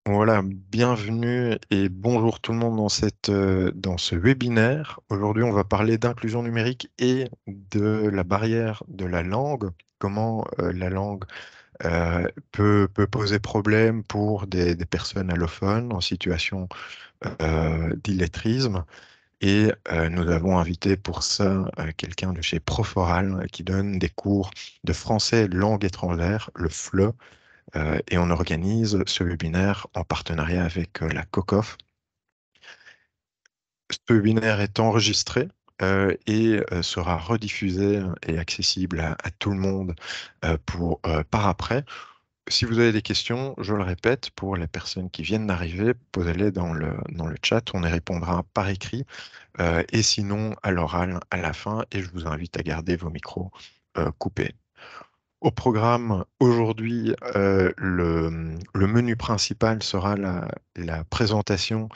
Voilà, bienvenue et bonjour tout le monde dans ce webinaire. Aujourd'hui, on va parler d'inclusion numérique et de la barrière de la langue, comment la langue peut poser problème pour des personnes allophones en situation d'illettrisme. Et nous avons invité pour ça quelqu'un de chez Proforal qui donne des cours de français langue étrangère, le FLE, et on organise ce webinaire en partenariat avec la COCOF. Ce webinaire est enregistré et sera rediffusé et accessible à tout le monde par après. Si vous avez des questions, je le répète, pour les personnes qui viennent d'arriver, posez-les dans le chat, on y répondra par écrit, et sinon à l'oral à la fin, et je vous invite à garder vos micros coupés. Au programme aujourd'hui, le menu principal sera la présentation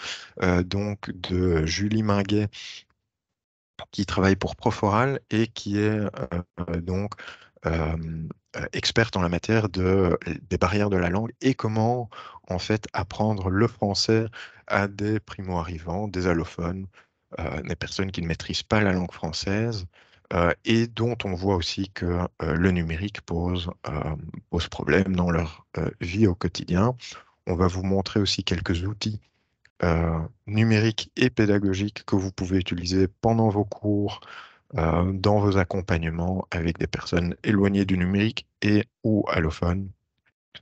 donc de Julie Minguet qui travaille pour Proforal et qui est donc euh, experte en la matière des barrières de la langue et comment en fait apprendre le français à des primo-arrivants, des allophones, des personnes qui ne maîtrisent pas la langue française et dont on voit aussi que le numérique pose problème dans leur vie au quotidien. On va vous montrer aussi quelques outils numériques et pédagogiques que vous pouvez utiliser pendant vos cours, dans vos accompagnements avec des personnes éloignées du numérique et ou allophones.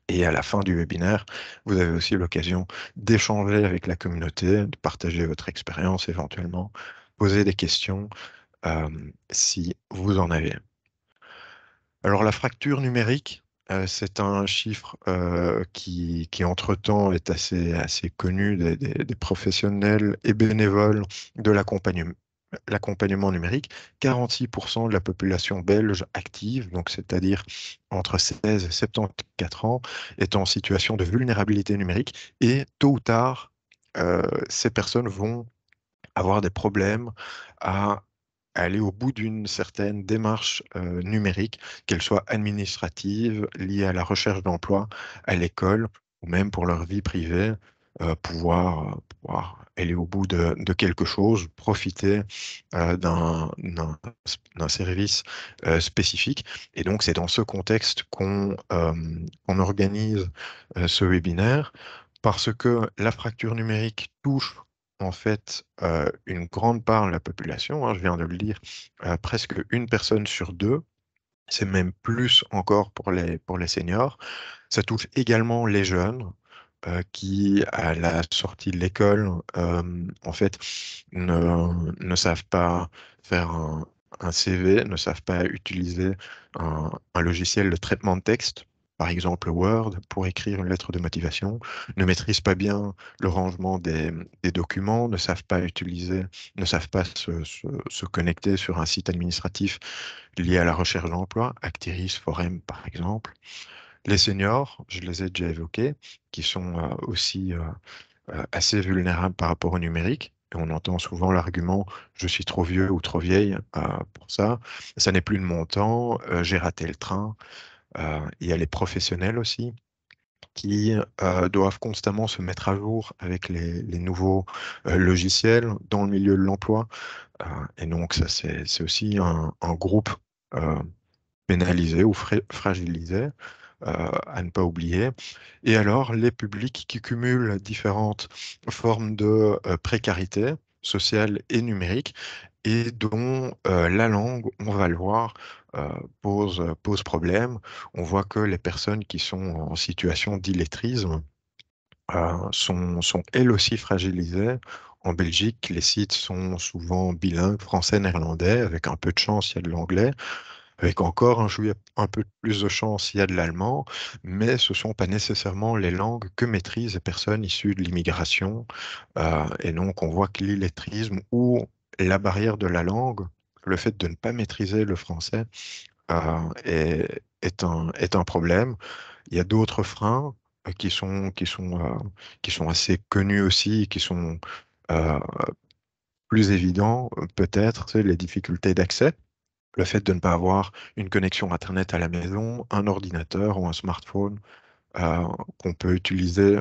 Et à la fin du webinaire, vous avez aussi l'occasion d'échanger avec la communauté, de partager votre expérience éventuellement, poser des questions euh, si vous en avez. Alors la fracture numérique, c'est un chiffre qui entre-temps est assez connu des professionnels et bénévoles de l'accompagnement numérique. 46% de la population belge active, donc c'est-à-dire entre 16 et 74 ans, est en situation de vulnérabilité numérique et tôt ou tard, ces personnes vont avoir des problèmes à aller au bout d'une certaine démarche numérique, qu'elle soit administrative, liée à la recherche d'emploi, à l'école, ou même pour leur vie privée, pouvoir aller au bout de quelque chose, profiter d'un service spécifique. Et donc, c'est dans ce contexte qu'on organise ce webinaire, parce que la fracture numérique touche en fait une grande part de la population, hein, je viens de le dire, presque une personne sur deux, c'est même plus encore pour les seniors. Ça touche également les jeunes qui, à la sortie de l'école, en fait, ne savent pas faire un CV, ne savent pas utiliser un logiciel de traitement de texte, par exemple Word, pour écrire une lettre de motivation, ne maîtrisent pas bien le rangement des documents, ne savent pas se connecter sur un site administratif lié à la recherche d'emploi, Actiris, Forem par exemple. Les seniors, je les ai déjà évoqués, qui sont aussi assez vulnérables par rapport au numérique. Et on entend souvent l'argument je suis trop vieux ou trop vieille pour ça. Ça n'est plus de mon temps, j'ai raté le train. Il y a les professionnels aussi qui doivent constamment se mettre à jour avec les nouveaux logiciels dans le milieu de l'emploi. Et donc, ça, c'est aussi un groupe euh, pénalisé ou fragilisé à ne pas oublier. Et alors, les publics qui cumulent différentes formes de précarité sociale et numérique et dont la langue, on va le voir, euh, pose problème. On voit que les personnes qui sont en situation d'illettrisme sont elles aussi fragilisées. En Belgique, les sites sont souvent bilingues, français-néerlandais, avec un peu de chance, il y a de l'anglais. Avec encore un peu plus de chance, il y a de l'allemand, mais ce ne sont pas nécessairement les langues que maîtrisent les personnes issues de l'immigration. Et donc, on voit que l'illettrisme ou la barrière de la langue, le fait de ne pas maîtriser le français, est un problème. Il y a d'autres freins qui sont assez connus aussi, qui sont euh, plus évidents, peut-être, c'est les difficultés d'accès. Le fait de ne pas avoir une connexion Internet à la maison, un ordinateur ou un smartphone qu'on peut utiliser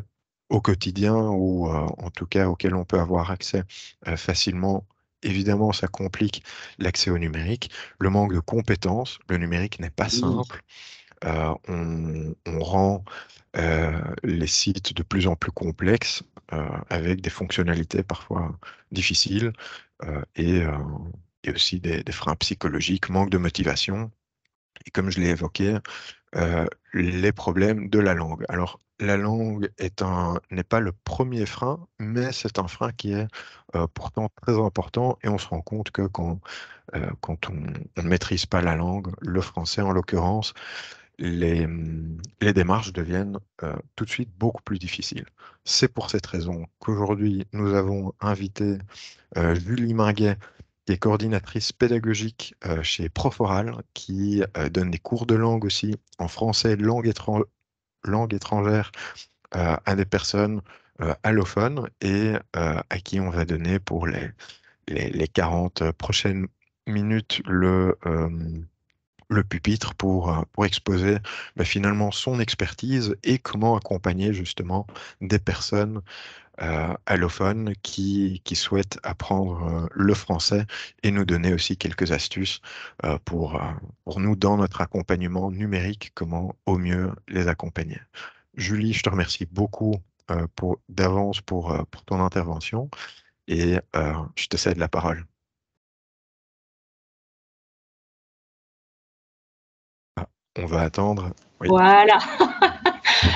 au quotidien ou en tout cas auxquels on peut avoir accès facilement. Évidemment, ça complique l'accès au numérique. Le manque de compétences, le numérique n'est pas Oui, simple. On rend les sites de plus en plus complexes avec des fonctionnalités parfois difficiles euh, et, euh, et aussi des freins psychologiques, manque de motivation. Et comme je l'ai évoqué, les problèmes de la langue. Alors, la langue n'est pas le premier frein, mais c'est un frein qui est pourtant très important et on se rend compte que quand on ne maîtrise pas la langue, le français en l'occurrence, les démarches deviennent tout de suite beaucoup plus difficiles. C'est pour cette raison qu'aujourd'hui, nous avons invité Julie Minguet, qui est coordinatrice pédagogique chez Proforal, qui donne des cours de langue aussi en français, langue étrangère à des personnes allophones et à qui on va donner pour les 40 prochaines minutes le pupitre pour exposer finalement son expertise et comment accompagner justement des personnes allophones qui souhaitent apprendre le français et nous donner aussi quelques astuces pour nous dans notre accompagnement numérique, comment au mieux les accompagner. Julie, je te remercie beaucoup d'avance pour ton intervention et je te cède la parole. Ah, on va attendre. Oui. voilà.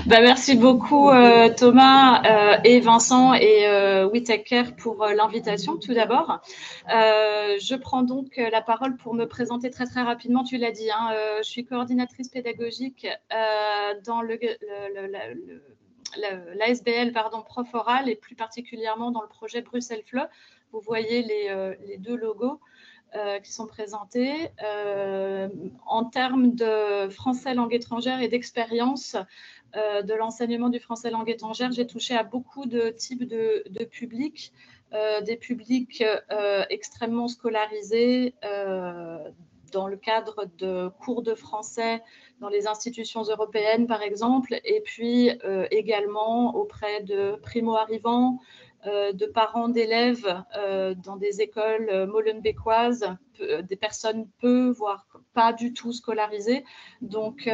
Bah, merci beaucoup Thomas et Vincent et WeTakeCare pour l'invitation tout d'abord. Je prends donc la parole pour me présenter très très rapidement, tu l'as dit, hein, je suis coordinatrice pédagogique dans l'ASBL Proforal et plus particulièrement dans le projet Bruxelles FLE. Vous voyez les deux logos qui sont présentés. En termes de français langue étrangère et d'expérience de l'enseignement du français langue étrangère, j'ai touché à beaucoup de types de publics, des publics extrêmement scolarisés dans le cadre de cours de français dans les institutions européennes, par exemple, et puis également auprès de primo-arrivants, de parents d'élèves dans des écoles molenbeekoises, des personnes peu, voire pas du tout scolarisées. Donc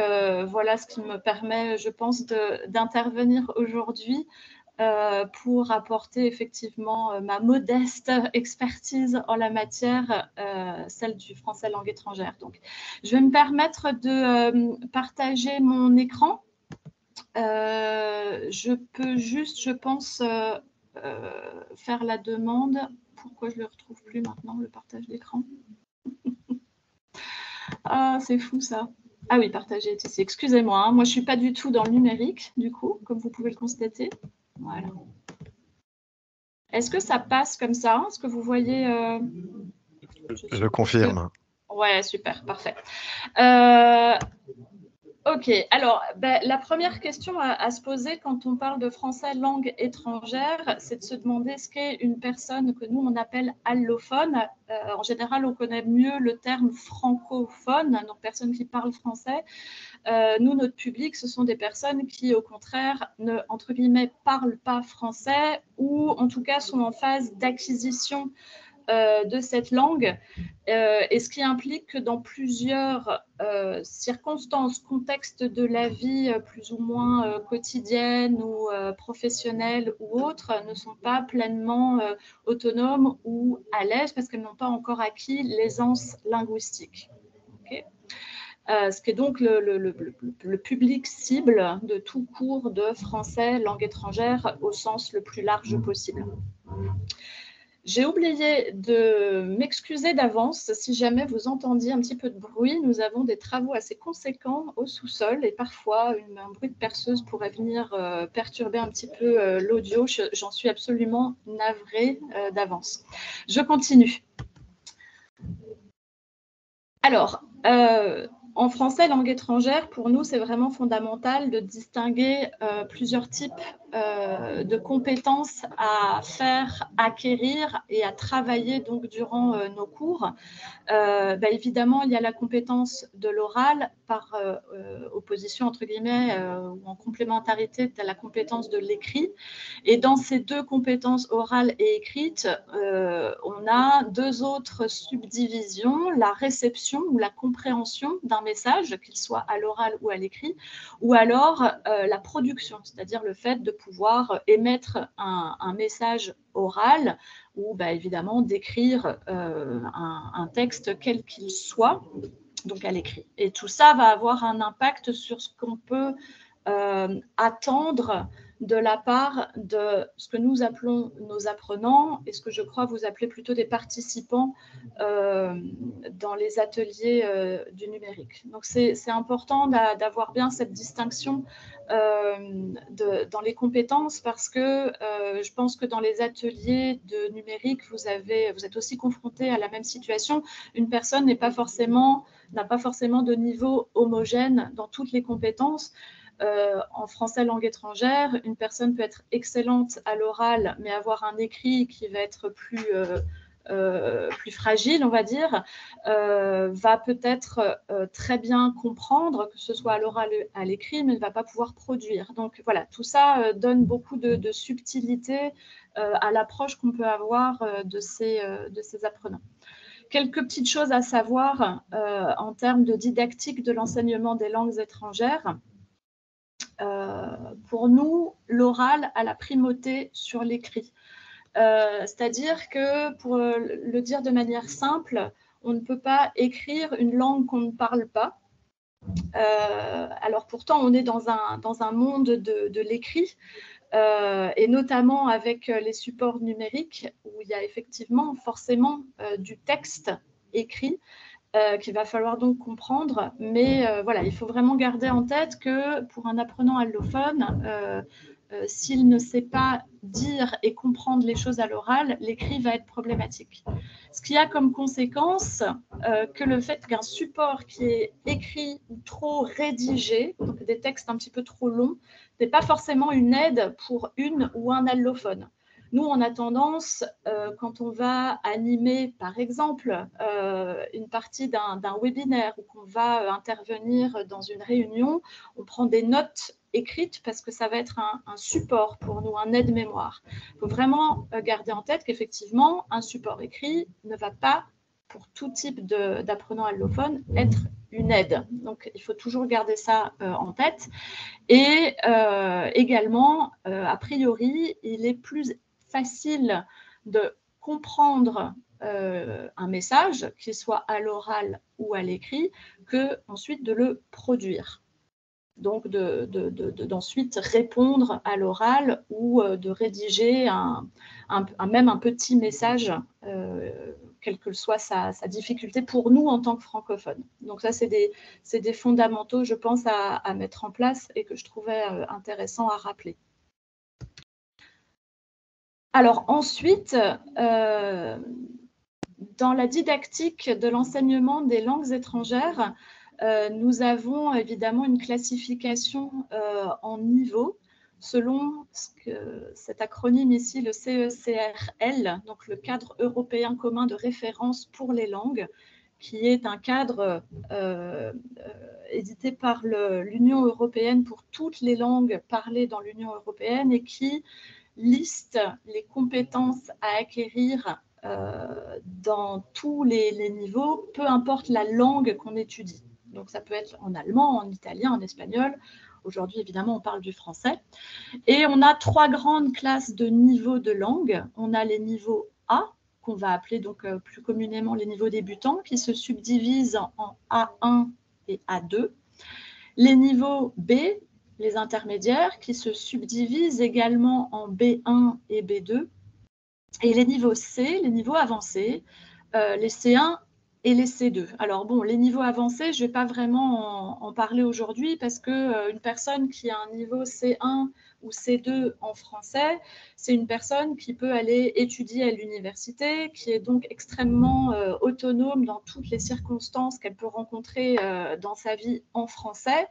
voilà ce qui me permet, je pense, d'intervenir aujourd'hui pour apporter effectivement ma modeste expertise en la matière, celle du français langue étrangère. Donc, je vais me permettre de partager mon écran. Je peux juste, je pense, faire la demande. Pourquoi je ne le retrouve plus maintenant, le partage d'écran? Ah, c'est fou ça. Ah oui, partager est ici. Excusez-moi, hein. Moi je ne suis pas du tout dans le numérique, du coup, comme vous pouvez le constater. Voilà. Est-ce que ça passe comme ça? Est-ce que vous voyez Je confirme. Ouais, super, parfait. Euh, Ok, alors la première question à se poser quand on parle de français langue étrangère, c'est de se demander ce qu'est une personne que nous on appelle allophone. En général, on connaît mieux le terme francophone, donc personne qui parle français. Nous, notre public, ce sont des personnes qui, au contraire, ne, entre guillemets, parlent pas français ou en tout cas sont en phase d'acquisition de cette langue, et ce qui implique que dans plusieurs circonstances, contextes de la vie plus ou moins quotidienne ou professionnelle ou autres, ne sont pas pleinement autonomes ou à l'aise parce qu'elles n'ont pas encore acquis l'aisance linguistique. Okay, ce qui est donc le public cible de tout cours de français langue étrangère au sens le plus large possible. J'ai oublié de m'excuser d'avance si jamais vous entendiez un petit peu de bruit. Nous avons des travaux assez conséquents au sous-sol et parfois un bruit de perceuse pourrait venir perturber un petit peu l'audio. J'en suis absolument navrée d'avance. Je continue. Alors, en français langue étrangère, pour nous, c'est vraiment fondamental de distinguer plusieurs types de compétences à faire acquérir et à travailler donc durant nos cours. Évidemment, il y a la compétence de l'oral par opposition, entre guillemets, ou en complémentarité de la compétence de l'écrit. Et dans ces deux compétences orales et écrites, on a deux autres subdivisions, la réception ou la compréhension d'un message, qu'il soit à l'oral ou à l'écrit, ou alors la production, c'est-à-dire le fait de pouvoir émettre un message oral ou évidemment d'écrire un texte quel qu'il soit, donc à l'écrit. Et tout ça va avoir un impact sur ce qu'on peut attendre de la part de ce que nous appelons nos apprenants et ce que je crois vous appelez plutôt des participants dans les ateliers du numérique. Donc c'est important d'avoir bien cette distinction dans les compétences parce que je pense que dans les ateliers de numérique, vous êtes aussi confronté à la même situation. Une personne n'a pas forcément de niveau homogène dans toutes les compétences. En français langue étrangère, une personne peut être excellente à l'oral, mais avoir un écrit qui va être plus fragile, on va dire, va peut-être très bien comprendre, que ce soit à l'oral ou à l'écrit, mais ne va pas pouvoir produire. Donc voilà, tout ça donne beaucoup de subtilité à l'approche qu'on peut avoir de ces apprenants. Quelques petites choses à savoir en termes de didactique de l'enseignement des langues étrangères. Pour nous, l'oral a la primauté sur l'écrit. C'est-à-dire que, pour le dire de manière simple, on ne peut pas écrire une langue qu'on ne parle pas. Alors pourtant, on est dans un monde de l'écrit, et notamment avec les supports numériques, où il y a effectivement forcément du texte écrit, qu'il va falloir donc comprendre. Mais voilà, il faut vraiment garder en tête que pour un apprenant allophone, s'il ne sait pas dire et comprendre les choses à l'oral, l'écrit va être problématique. Ce qui a comme conséquence que le fait qu'un support qui est écrit ou trop rédigé, donc des textes un petit peu trop longs, n'est pas forcément une aide pour une ou un allophone. Nous, on a tendance, quand on va animer, par exemple, une partie d'un webinaire ou qu'on va intervenir dans une réunion, on prend des notes écrites parce que ça va être un support pour nous, un aide-mémoire. Il faut vraiment garder en tête qu'effectivement, un support écrit ne va pas, pour tout type d'apprenant allophone, être une aide. Donc, il faut toujours garder ça en tête. Et également, a priori, il est plus facile de comprendre un message, qu'il soit à l'oral ou à l'écrit, que ensuite de le produire. Donc d'ensuite répondre à l'oral ou de rédiger même un petit message, quelle que soit sa difficulté pour nous en tant que francophones. Donc ça, c'est des fondamentaux, je pense, à mettre en place et que je trouvais intéressant à rappeler. Alors ensuite, dans la didactique de l'enseignement des langues étrangères, nous avons évidemment une classification en niveaux selon cet acronyme ici, le CECRL, donc le cadre européen commun de référence pour les langues, qui est un cadre édité par l'Union européenne pour toutes les langues parlées dans l'Union européenne et qui liste les compétences à acquérir dans tous les niveaux, peu importe la langue qu'on étudie. Donc ça peut être en allemand, en italien, en espagnol. Aujourd'hui, évidemment, on parle du français. Et on a trois grandes classes de niveaux de langue. On a les niveaux A, qu'on va appeler donc plus communément les niveaux débutants, qui se subdivisent en A1 et A2. Les niveaux B, les intermédiaires, qui se subdivisent également en B1 et B2. Et les niveaux C, les niveaux avancés, les C1 et les C2. Alors bon, les niveaux avancés, je ne vais pas vraiment en parler aujourd'hui parce qu'une personne qui a un niveau C1 ou C2 en français, c'est une personne qui peut aller étudier à l'université, qui est donc extrêmement autonome dans toutes les circonstances qu'elle peut rencontrer dans sa vie en français.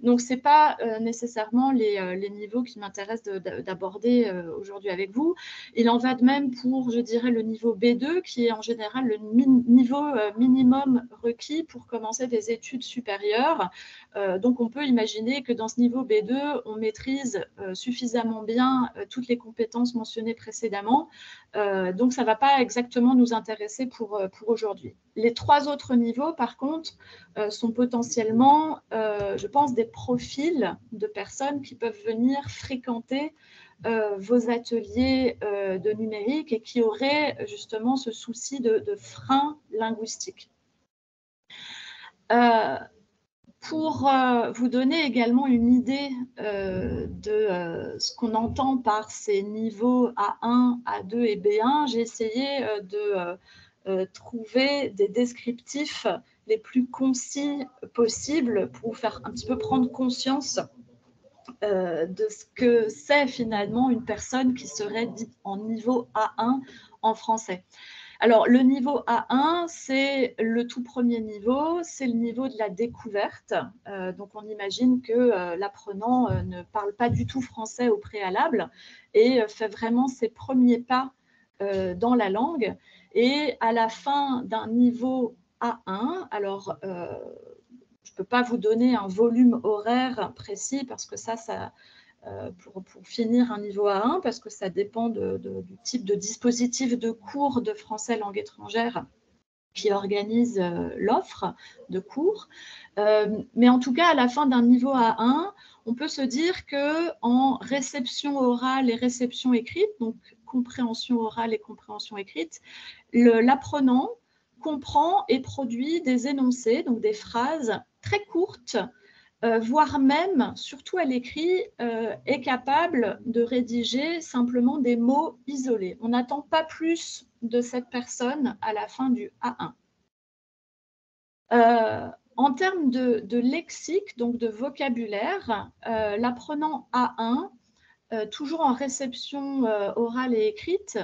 Donc, ce n'est pas nécessairement les niveaux qui m'intéressent d'aborder aujourd'hui avec vous. Il en va de même pour, je dirais, le niveau B2, qui est en général le niveau minimum requis pour commencer des études supérieures. Donc, on peut imaginer que dans ce niveau B2, on maîtrise suffisamment bien toutes les compétences mentionnées précédemment. Donc, ça ne va pas exactement nous intéresser pour aujourd'hui. Les 3 autres niveaux, par contre, sont potentiellement, je pense, des profils de personnes qui peuvent venir fréquenter vos ateliers de numérique et qui auraient justement ce souci de frein linguistique. Pour vous donner également une idée de ce qu'on entend par ces niveaux A1, A2 et B1, j'ai essayé de trouver des descriptifs les plus concis possibles pour vous faire un petit peu prendre conscience de ce que c'est finalement une personne qui serait en niveau A1 en français. Alors, le niveau A1, c'est le tout premier niveau, c'est le niveau de la découverte. Donc, on imagine que l'apprenant ne parle pas du tout français au préalable et fait vraiment ses premiers pas dans la langue. Et à la fin d'un niveau A1, alors je ne peux pas vous donner un volume horaire précis parce que pour finir un niveau A1, parce que ça dépend du type de dispositif de cours de français langue étrangère qui organise l'offre de cours. Mais en tout cas, à la fin d'un niveau A1, on peut se dire qu'en réception orale et réception écrite, donc compréhension orale et compréhension écrite, l'apprenant comprend et produit des énoncés, donc des phrases très courtes, voire même, surtout à l'écrit, est capable de rédiger simplement des mots isolés. On n'attend pas plus de cette personne à la fin du A1. En termes de lexique, donc de vocabulaire, l'apprenant A1, toujours en réception orale et écrite,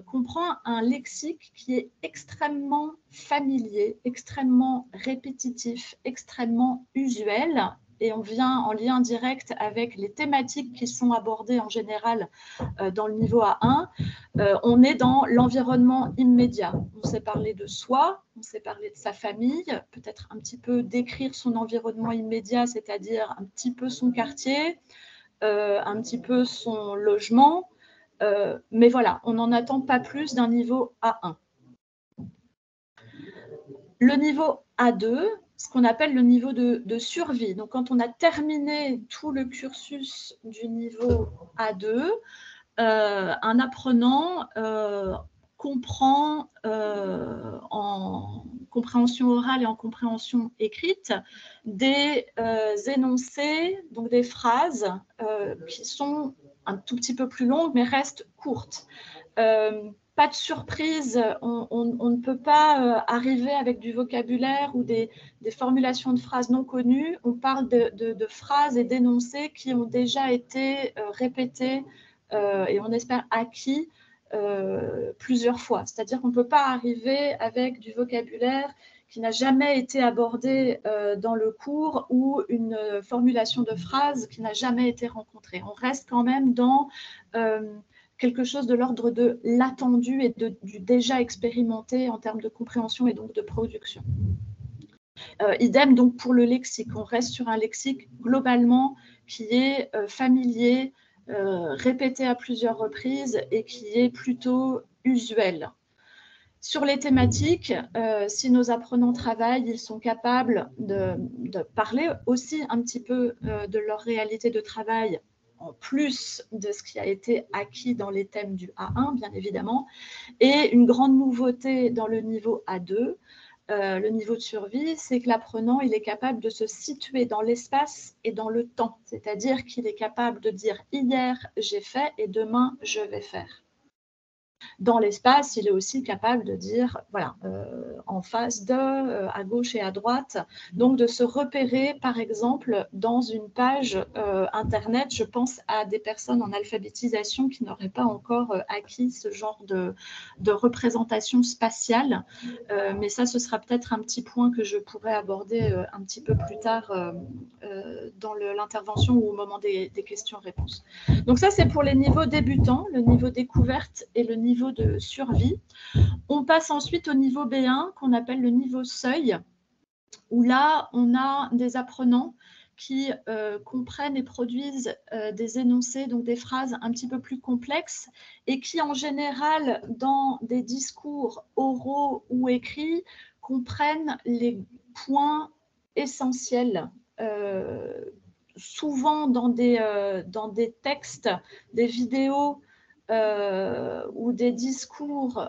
comprend un lexique qui est extrêmement familier, extrêmement répétitif, extrêmement usuel. Et on vient en lien direct avec les thématiques qui sont abordées en général dans le niveau A1. On est dans l'environnement immédiat. On sait parler de soi, on sait parler de sa famille, peut-être un petit peu décrire son environnement immédiat, c'est-à-dire un petit peu son quartier, un petit peu son logement, mais voilà, on n'en attend pas plus d'un niveau A1. Le niveau A2, ce qu'on appelle le niveau de survie. Donc, quand on a terminé tout le cursus du niveau A2, un apprenant comprend en compréhension orale et en compréhension écrite des énoncés, donc des phrases qui sont un tout petit peu plus longues mais restent courtes. Pas de surprise, on ne peut pas arriver avec du vocabulaire ou des formulations de phrases non connues. On parle de phrases et d'énoncés qui ont déjà été répétés et on espère acquis plusieurs fois. C'est-à-dire qu'on ne peut pas arriver avec du vocabulaire qui n'a jamais été abordé dans le cours ou une formulation de phrase qui n'a jamais été rencontrée. On reste quand même dans quelque chose de l'ordre de l'attendu et du déjà expérimenté en termes de compréhension et donc de production. Idem donc pour le lexique. On reste sur un lexique globalement qui est familier, répété à plusieurs reprises et qui est plutôt usuel. Sur les thématiques, si nos apprenants travaillent, ils sont capables de parler aussi un petit peu de leur réalité de travail en plus de ce qui a été acquis dans les thèmes du A1, bien évidemment. Et une grande nouveauté dans le niveau A2, le niveau de survie, c'est que l'apprenant, il est capable de se situer dans l'espace et dans le temps. C'est-à-dire qu'il est capable de dire « hier, j'ai fait » et « demain, je vais faire ». Dans l'espace, il est aussi capable de dire, voilà, en face de, à gauche et à droite, donc de se repérer, par exemple, dans une page Internet. Je pense à des personnes en alphabétisation qui n'auraient pas encore acquis ce genre de représentation spatiale, mais ça, ce sera peut-être un petit point que je pourrais aborder un petit peu plus tard dans l'intervention ou au moment des questions-réponses. Donc ça, c'est pour les niveaux débutants, le niveau découverte et le niveau de survie. On passe ensuite au niveau B1, qu'on appelle le niveau seuil, où là, on a des apprenants qui comprennent et produisent des énoncés, donc des phrases un petit peu plus complexes, et qui, en général, dans des discours oraux ou écrits, comprennent les points essentiels, souvent dans des textes, des vidéos ou des discours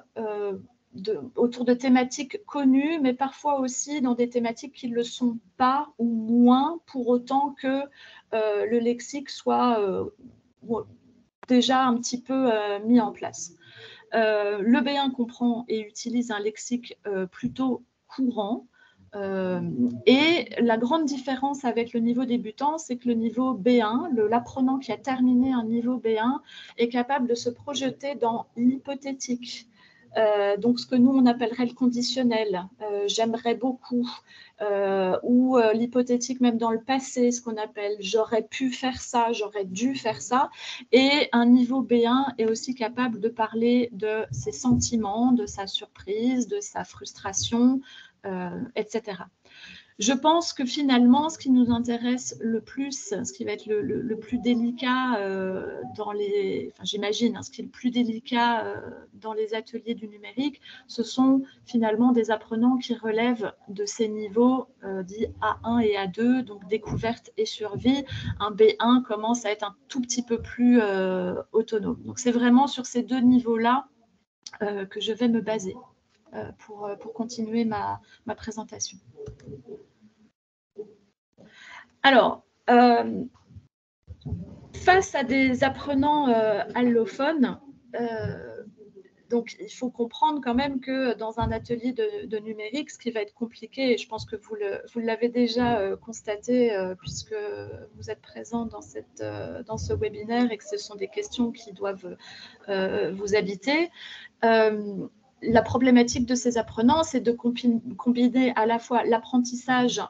autour de thématiques connues, mais parfois aussi dans des thématiques qui ne le sont pas ou moins, pour autant que le lexique soit déjà un petit peu mis en place. Le B1 comprend et utilise un lexique plutôt courant. Et la grande différence avec le niveau débutant, c'est que le niveau B1, l'apprenant qui a terminé un niveau B1, est capable de se projeter dans l'hypothétique. Donc ce que nous on appellerait le conditionnel, j'aimerais beaucoup, ou l'hypothétique même dans le passé, ce qu'on appelle j'aurais pu faire ça, j'aurais dû faire ça. Et un niveau B1 est aussi capable de parler de ses sentiments, de sa surprise, de sa frustration, etc. Je pense que finalement, ce qui nous intéresse le plus, ce qui va être le plus délicat dans les, enfin j'imagine, hein, ce qui est le plus délicat dans les ateliers du numérique, ce sont finalement des apprenants qui relèvent de ces niveaux dits A1 et A2, donc découverte et survie. Un B1 commence à être un tout petit peu plus autonome. Donc c'est vraiment sur ces deux niveaux-là que je vais me baser pour continuer ma présentation. Alors, face à des apprenants allophones, donc il faut comprendre quand même que dans un atelier de numérique, ce qui va être compliqué, et je pense que vous l'avez déjà constaté puisque vous êtes présent dans ce webinaire et que ce sont des questions qui doivent vous habiter, la problématique de ces apprenants, c'est de combiner à la fois l'apprentissage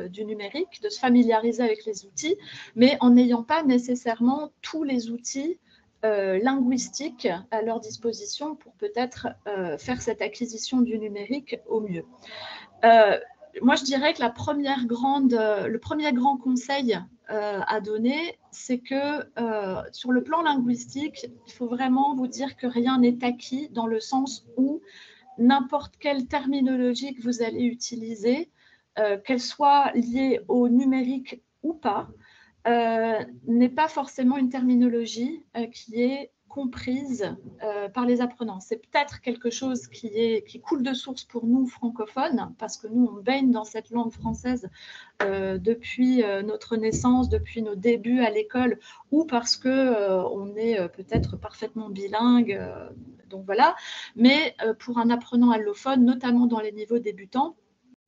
du numérique, de se familiariser avec les outils, mais en n'ayant pas nécessairement tous les outils linguistiques à leur disposition pour peut-être faire cette acquisition du numérique au mieux. Moi, je dirais que le premier grand conseil à donner, c'est que sur le plan linguistique, il faut vraiment vous dire que rien n'est acquis dans le sens où n'importe quelle terminologie que vous allez utiliser, qu'elle soit liée au numérique ou pas, n'est pas forcément une terminologie qui est comprise par les apprenants. C'est peut-être quelque chose qui coule de source pour nous francophones, parce que nous, on baigne dans cette langue française depuis notre naissance, depuis nos débuts à l'école, ou parce qu'on est peut-être parfaitement bilingue. Donc voilà. Mais pour un apprenant allophone, notamment dans les niveaux débutants,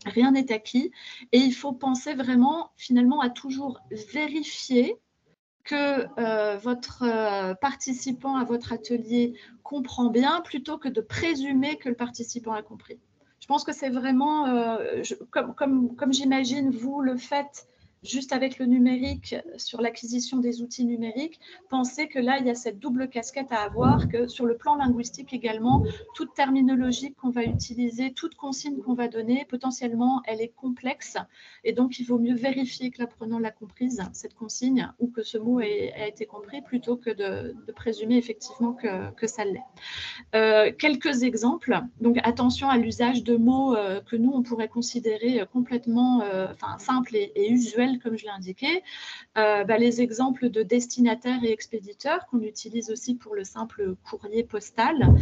rien n'est acquis et il faut penser vraiment finalement à toujours vérifier que votre participant à votre atelier comprend bien plutôt que de présumer que le participant a compris. Je pense que c'est vraiment, comme j'imagine vous le faites juste avec le numérique, sur l'acquisition des outils numériques, pensez que là, il y a cette double casquette à avoir, que sur le plan linguistique également, toute terminologie qu'on va utiliser, toute consigne qu'on va donner, potentiellement, elle est complexe. Et donc, il vaut mieux vérifier que l'apprenant l'a comprise, cette consigne, ou que ce mot a été compris, plutôt que de présumer effectivement que ça l'est. Quelques exemples. Donc, attention à l'usage de mots que nous, on pourrait considérer complètement simples et usuels, comme je l'ai indiqué. Les exemples de destinataire et expéditeur qu'on utilise aussi pour le simple courrier postal,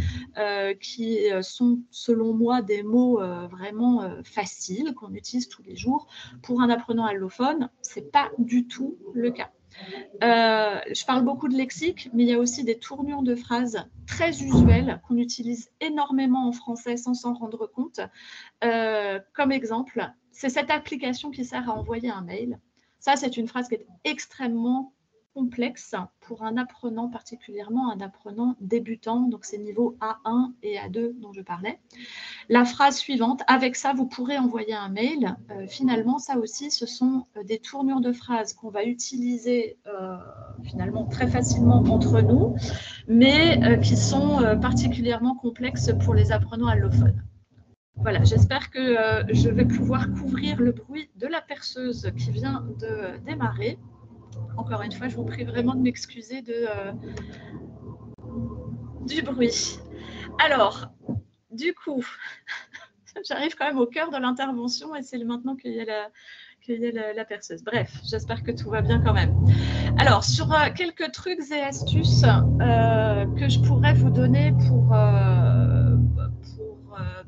qui sont, selon moi, des mots vraiment faciles qu'on utilise tous les jours. Pour un apprenant allophone, ce n'est pas du tout le cas. Je parle beaucoup de lexique, mais il y a aussi des tournures de phrases très usuelles qu'on utilise énormément en français sans s'en rendre compte. Comme exemple, c'est cette application qui sert à envoyer un mail. Ça, c'est une phrase qui est extrêmement complexe pour un apprenant, particulièrement un apprenant débutant, donc c'est niveau A1 et A2 dont je parlais. La phrase suivante, avec ça, vous pourrez envoyer un mail. Finalement, ça aussi, ce sont des tournures de phrases qu'on va utiliser finalement très facilement entre nous, mais qui sont particulièrement complexes pour les apprenants allophones. Voilà, j'espère que je vais pouvoir couvrir le bruit de la perceuse qui vient de démarrer. Encore une fois, je vous prie vraiment de m'excuser du bruit. Alors, du coup, j'arrive quand même au cœur de l'intervention et c'est maintenant qu'il y a la perceuse. Bref, j'espère que tout va bien quand même. Alors, sur quelques trucs et astuces que je pourrais vous donner pour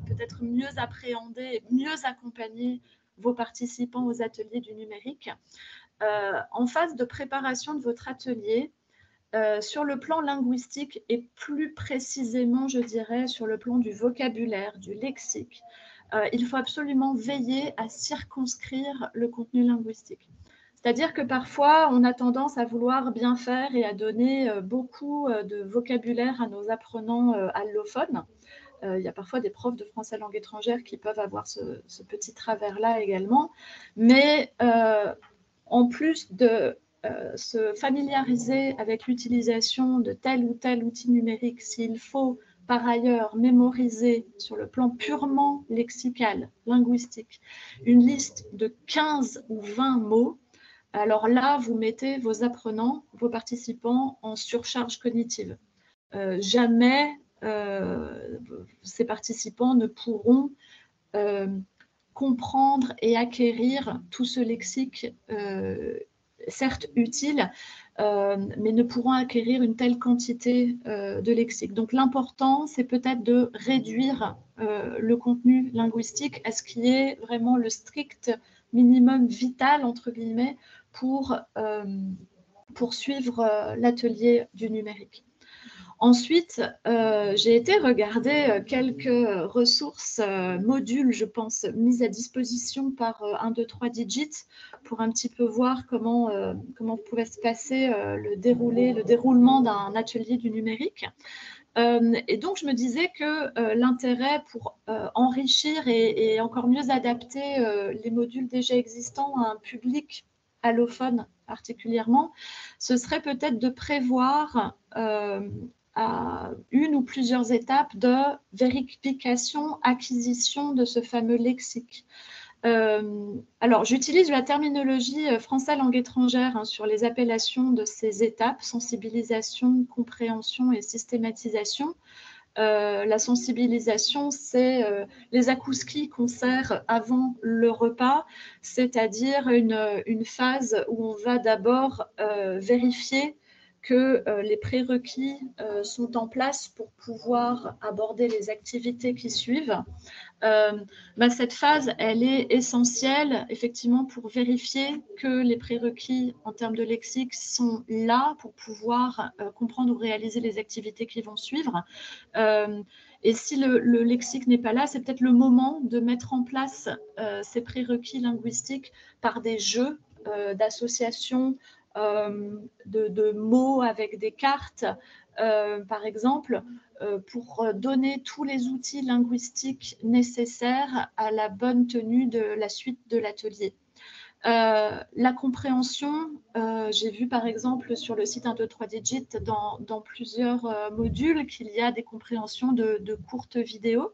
peut-être mieux appréhender et mieux accompagner vos participants aux ateliers du numérique. En phase de préparation de votre atelier, sur le plan linguistique et plus précisément, je dirais, sur le plan du vocabulaire, du lexique, il faut absolument veiller à circonscrire le contenu linguistique. C'est-à-dire que parfois, on a tendance à vouloir bien faire et à donner beaucoup de vocabulaire à nos apprenants allophones. Il y a parfois des profs de français langue étrangère qui peuvent avoir ce petit travers-là également. Mais en plus de se familiariser avec l'utilisation de tel ou tel outil numérique, s'il faut par ailleurs mémoriser sur le plan purement lexical, linguistique, une liste de 15 ou 20 mots, alors là, vous mettez vos apprenants, vos participants en surcharge cognitive. Jamais ces participants ne pourront comprendre et acquérir tout ce lexique, certes utile, mais ne pourront acquérir une telle quantité de lexique. Donc l'important, c'est peut-être de réduire le contenu linguistique à ce qui est vraiment le strict minimum vital, entre guillemets, pour suivre l'atelier du numérique. Ensuite, j'ai été regarder quelques ressources, modules, je pense, mises à disposition par 1, 2, 3 Digit pour un petit peu voir comment pouvait se passer le déroulement d'un atelier du numérique. Et donc, je me disais que l'intérêt pour enrichir et encore mieux adapter les modules déjà existants à un public allophone particulièrement, ce serait peut-être de prévoir à une ou plusieurs étapes de vérification, acquisition de ce fameux lexique. Alors, j'utilise la terminologie français langue étrangère sur les appellations de ces étapes, sensibilisation, compréhension et systématisation. La sensibilisation, c'est les akouskis qu'on sert avant le repas, c'est-à-dire une phase où on va d'abord vérifier que les prérequis sont en place pour pouvoir aborder les activités qui suivent. Cette phase, elle est essentielle effectivement pour vérifier que les prérequis en termes de lexique sont là pour pouvoir comprendre ou réaliser les activités qui vont suivre. Et si le lexique n'est pas là, c'est peut-être le moment de mettre en place ces prérequis linguistiques par des jeux d'association de mots avec des cartes, par exemple, pour donner tous les outils linguistiques nécessaires à la bonne tenue de la suite de l'atelier. La compréhension, j'ai vu par exemple sur le site 1, 2, 3 Digit dans plusieurs modules qu'il y a des compréhensions de courtes vidéos.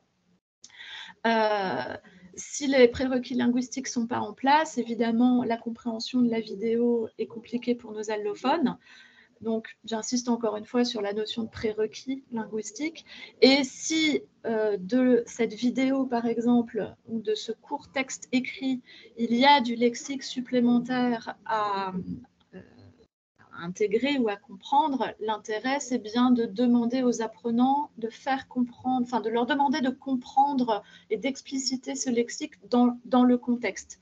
Si les prérequis linguistiques ne sont pas en place, évidemment, la compréhension de la vidéo est compliquée pour nos allophones. Donc, j'insiste encore une fois sur la notion de prérequis linguistique. Et si de cette vidéo, par exemple, ou de ce court texte écrit, il y a du lexique supplémentaire à intégrer ou à comprendre, l'intérêt, c'est bien de demander aux apprenants de faire comprendre, enfin de leur demander de comprendre et d'expliciter ce lexique dans le contexte.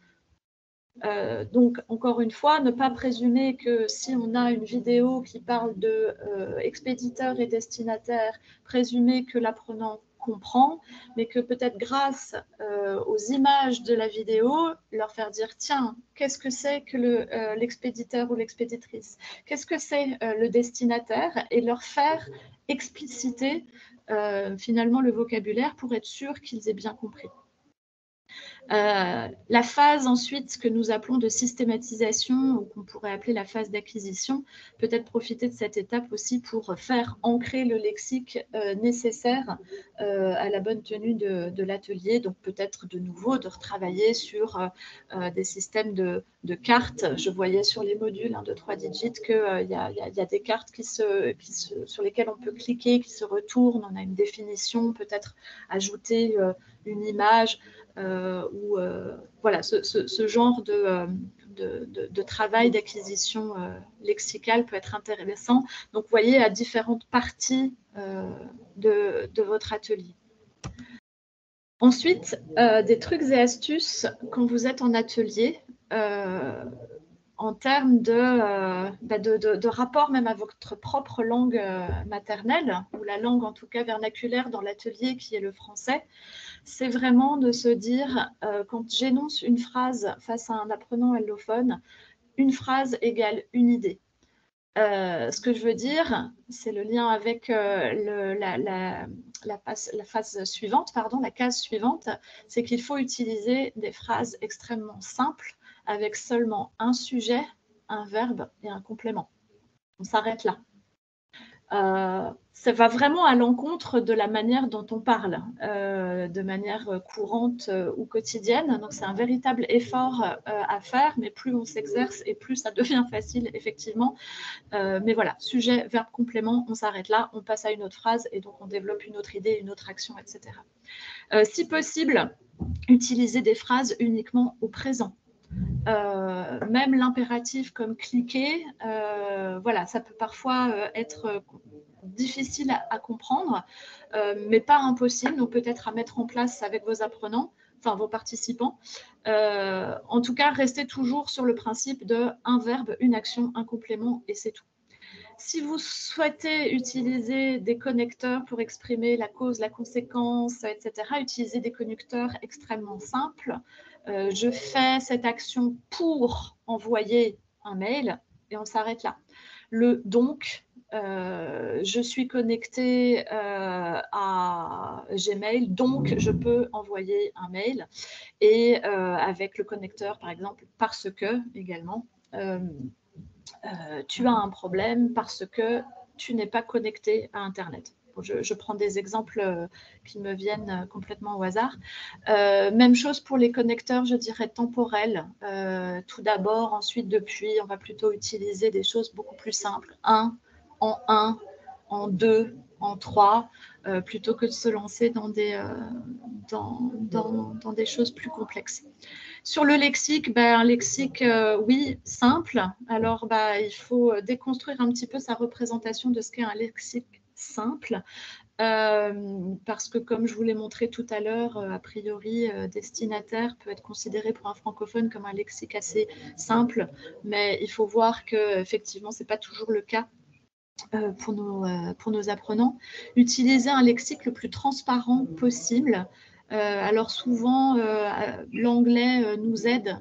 Donc, encore une fois, ne pas présumer que si on a une vidéo qui parle de expéditeur et destinataire, présumer que l'apprenant comprend, mais que peut-être grâce aux images de la vidéo, leur faire dire, tiens, qu'est-ce que c'est que l'expéditeur ou l'expéditrice? Qu'est-ce que c'est le destinataire? Et leur faire expliciter finalement le vocabulaire pour être sûr qu'ils aient bien compris. La phase ensuite que nous appelons de systématisation, ou qu'on pourrait appeler la phase d'acquisition, peut-être profiter de cette étape aussi pour faire ancrer le lexique nécessaire à la bonne tenue de l'atelier. Donc peut-être de nouveau de retravailler sur des systèmes de cartes. Je voyais sur les modules 1, 2, 3 digits qu'il y a des cartes sur lesquelles on peut cliquer, qui se retournent. On a une définition, peut-être ajouter une image. Voilà, ce genre de travail d'acquisition lexicale peut être intéressant. Donc, vous voyez, à différentes parties de votre atelier. Ensuite, des trucs et astuces quand vous êtes en atelier, en termes de rapport même à votre propre langue maternelle, ou la langue en tout cas vernaculaire dans l'atelier qui est le français. C'est vraiment de se dire, quand j'énonce une phrase face à un apprenant allophone, une phrase égale une idée. Ce que je veux dire, c'est le lien avec la phase suivante, pardon, la case suivante, c'est qu'il faut utiliser des phrases extrêmement simples avec seulement un sujet, un verbe et un complément. On s'arrête là. Ça va vraiment à l'encontre de la manière dont on parle, de manière courante ou quotidienne. Donc, c'est un véritable effort à faire, mais plus on s'exerce et plus ça devient facile, effectivement. Mais voilà, sujet, verbe, complément, on s'arrête là, on passe à une autre phrase et donc on développe une autre idée, une autre action, etc. Si possible, utiliser des phrases uniquement au présent. Même l'impératif comme cliquer, voilà, ça peut parfois être difficile à comprendre, mais pas impossible, donc peut-être à mettre en place avec vos apprenants, enfin vos participants. En tout cas, restez toujours sur le principe de un verbe, une action, un complément, et c'est tout. Si vous souhaitez utiliser des connecteurs pour exprimer la cause, la conséquence, etc., utilisez des connecteurs extrêmement simples. Je fais cette action pour envoyer un mail et on s'arrête là. Le donc, je suis connecté à Gmail, donc je peux envoyer un mail. Et avec le connecteur, par exemple, parce que également, tu as un problème parce que tu n'es pas connecté à Internet. Je prends des exemples qui me viennent complètement au hasard. Même chose pour les connecteurs, je dirais, temporels. Tout d'abord, ensuite, depuis, on va plutôt utiliser des choses beaucoup plus simples. Un, en deux, en trois, plutôt que de se lancer dans des choses plus complexes. Sur le lexique, un lexique, oui, simple. Alors, il faut déconstruire un petit peu sa représentation de ce qu'est un lexique simple. Parce que, comme je vous l'ai montré tout à l'heure, a priori, destinataire peut être considéré pour un francophone comme un lexique assez simple, mais il faut voir qu'effectivement, ce n'est pas toujours le cas. Pour nos apprenants, utiliser un lexique le plus transparent possible. Alors souvent, l'anglais nous aide.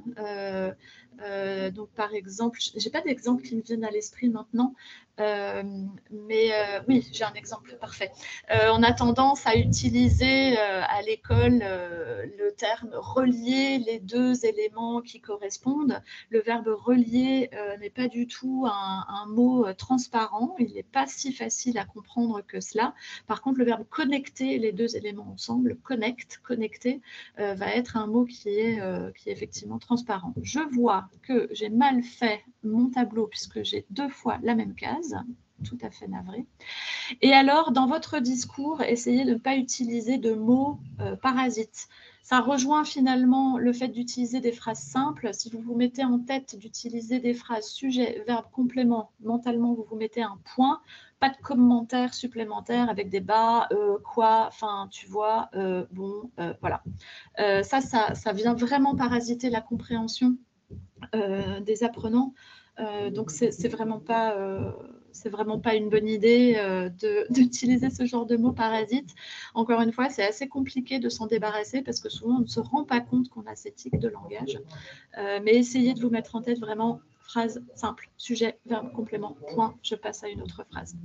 Donc par exemple, je n'ai pas d'exemple qui me vienne à l'esprit maintenant, mais oui, j'ai un exemple parfait. On a tendance à utiliser à l'école le terme relier les deux éléments qui correspondent. Le verbe relier n'est pas du tout un mot transparent, il n'est pas si facile à comprendre que cela. Par contre, le verbe connecter les deux éléments ensemble, connecter, va être un mot qui est effectivement transparent. Je vois que j'ai mal fait mon tableau puisque j'ai deux fois la même case, tout à fait navré. Et alors, dans votre discours, essayez de ne pas utiliser de mots parasites. Ça rejoint finalement le fait d'utiliser des phrases simples. Si vous vous mettez en tête d'utiliser des phrases sujet, verbe, complément, mentalement, vous vous mettez un point, pas de commentaires supplémentaires avec des bas, quoi, enfin, tu vois, bon, voilà. Ça vient vraiment parasiter la compréhension des apprenants. Donc, c'est vraiment pas une bonne idée d'utiliser ce genre de mots parasites. Encore une fois, c'est assez compliqué de s'en débarrasser parce que souvent, on ne se rend pas compte qu'on a ces tics de langage. Mais essayez de vous mettre en tête vraiment phrase simple, sujet, verbe, complément, point, je passe à une autre phrase.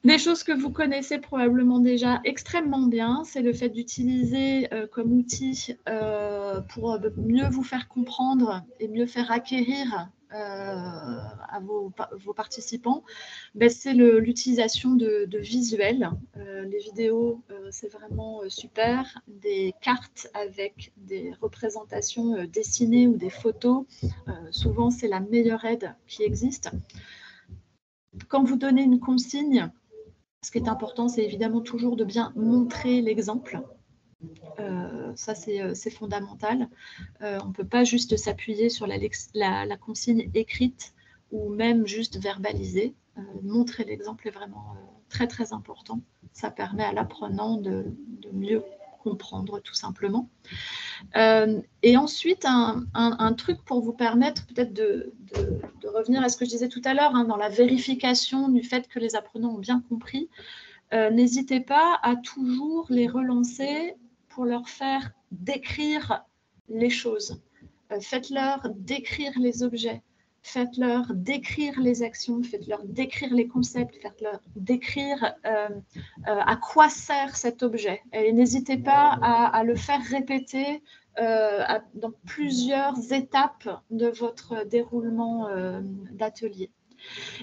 Des choses que vous connaissez probablement déjà extrêmement bien, c'est le fait d'utiliser comme outil pour mieux vous faire comprendre et mieux faire acquérir à vos participants, c'est l'utilisation de visuels. Les vidéos, c'est vraiment super. Des cartes avec des représentations dessinées ou des photos, souvent c'est la meilleure aide qui existe. Quand vous donnez une consigne, ce qui est important, c'est évidemment toujours de bien montrer l'exemple. Ça, c'est fondamental. On ne peut pas juste s'appuyer sur la consigne écrite ou même juste verbaliser. Montrer l'exemple est vraiment très, très important. Ça permet à l'apprenant de mieux comprendre, tout simplement. Et ensuite, un truc pour vous permettre peut-être de revenir à ce que je disais tout à l'heure, dans la vérification du fait que les apprenants ont bien compris, n'hésitez pas à toujours les relancer pour leur faire décrire les choses. Faites-leur décrire les objets, faites-leur décrire les actions, faites-leur décrire les concepts, faites-leur décrire à quoi sert cet objet. Et n'hésitez pas à le faire répéter dans plusieurs étapes de votre déroulement d'atelier.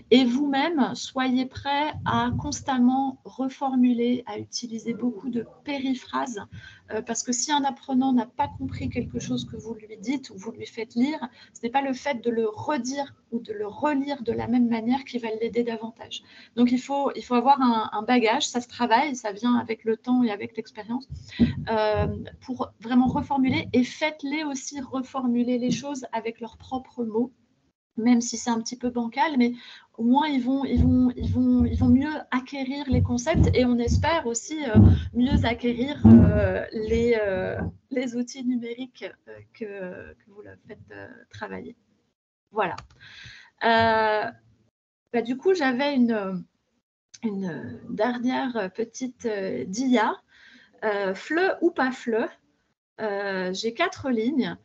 Et vous-même, soyez prêts à constamment reformuler, à utiliser beaucoup de périphrases, parce que si un apprenant n'a pas compris quelque chose que vous lui dites ou vous lui faites lire, ce n'est pas le fait de le redire ou de le relire de la même manière qui va l'aider davantage. Donc, il faut avoir un bagage, ça se travaille, ça vient avec le temps et avec l'expérience, pour vraiment reformuler, et faites-les aussi reformuler les choses avec leurs propres mots, même si c'est un petit peu bancal, mais au moins ils vont mieux acquérir les concepts, et on espère aussi mieux acquérir les outils numériques que vous leur faites travailler. Voilà. Du coup, j'avais une dernière petite dia, FLE ou pas FLE. J'ai 4 lignes.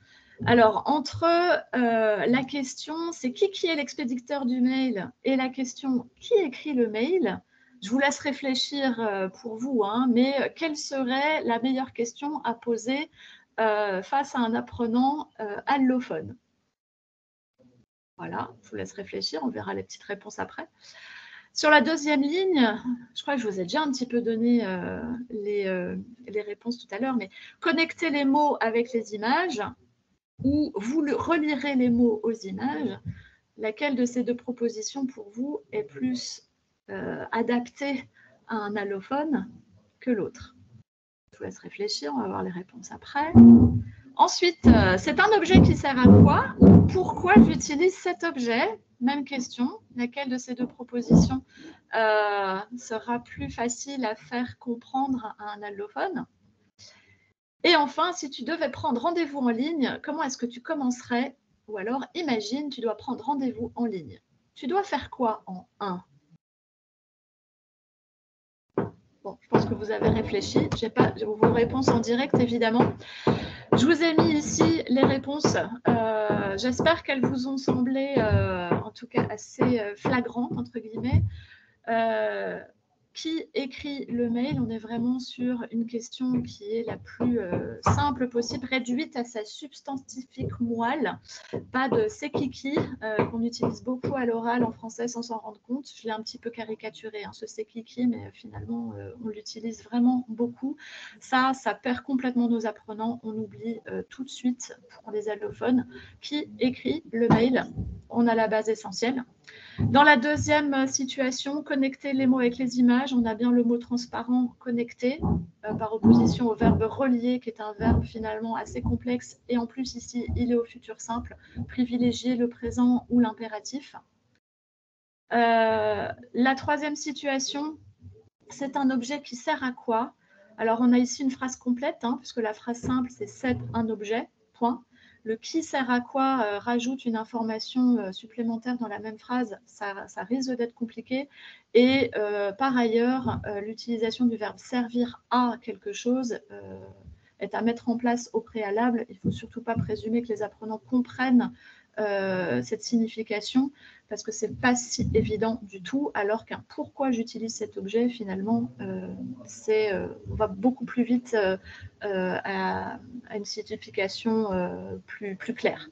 Alors, entre la question, c'est qui est l'expéditeur du mail, et la question, qui écrit le mail, je vous laisse réfléchir pour vous, mais quelle serait la meilleure question à poser face à un apprenant allophone? Voilà, je vous laisse réfléchir, on verra les petites réponses après. Sur la deuxième ligne, je crois que je vous ai déjà un petit peu donné les réponses tout à l'heure, mais connectez les mots avec les images, ou vous relirez les mots aux images. Laquelle de ces deux propositions pour vous est plus adaptée à un allophone que l'autre? Je vous laisse réfléchir, on va voir les réponses après. Ensuite, c'est un objet qui sert à quoi? Pourquoi j'utilise cet objet? Même question, laquelle de ces deux propositions sera plus facile à faire comprendre à un allophone? Et enfin, si tu devais prendre rendez-vous en ligne, comment est-ce que tu commencerais? Ou alors, imagine, tu dois prendre rendez-vous en ligne. Tu dois faire quoi en 1? Bon, je pense que vous avez réfléchi. Je n'ai pas vos réponses en direct, évidemment. Je vous ai mis ici les réponses. J'espère qu'elles vous ont semblé, en tout cas, assez flagrantes, entre guillemets. Qui écrit le mail? On est vraiment sur une question qui est la plus simple possible, réduite à sa substantifique moelle. Pas de c'est qui, qu'on utilise beaucoup à l'oral en français sans s'en rendre compte. Je l'ai un petit peu caricaturé, ce c'est qui, mais finalement, on l'utilise vraiment beaucoup. Ça perd complètement nos apprenants. On oublie tout de suite, pour les allophones, qui écrit le mail. On a la base essentielle. Dans la deuxième situation, connecter les mots avec les images, on a bien le mot transparent, connecter, par opposition au verbe relier, qui est un verbe finalement assez complexe, et en plus ici, il est au futur simple, privilégier le présent ou l'impératif. La troisième situation, c'est un objet qui sert à quoi? Alors, on a ici une phrase complète, puisque la phrase simple, c'est un objet, point. Le qui sert à quoi rajoute une information supplémentaire dans la même phrase, ça risque d'être compliqué. Et par ailleurs, l'utilisation du verbe servir à quelque chose est à mettre en place au préalable. Il ne faut surtout pas présumer que les apprenants comprennent cette signification, parce que ce n'est pas si évident du tout, alors qu'un pourquoi j'utilise cet objet, finalement, on va beaucoup plus vite à une signification plus claire.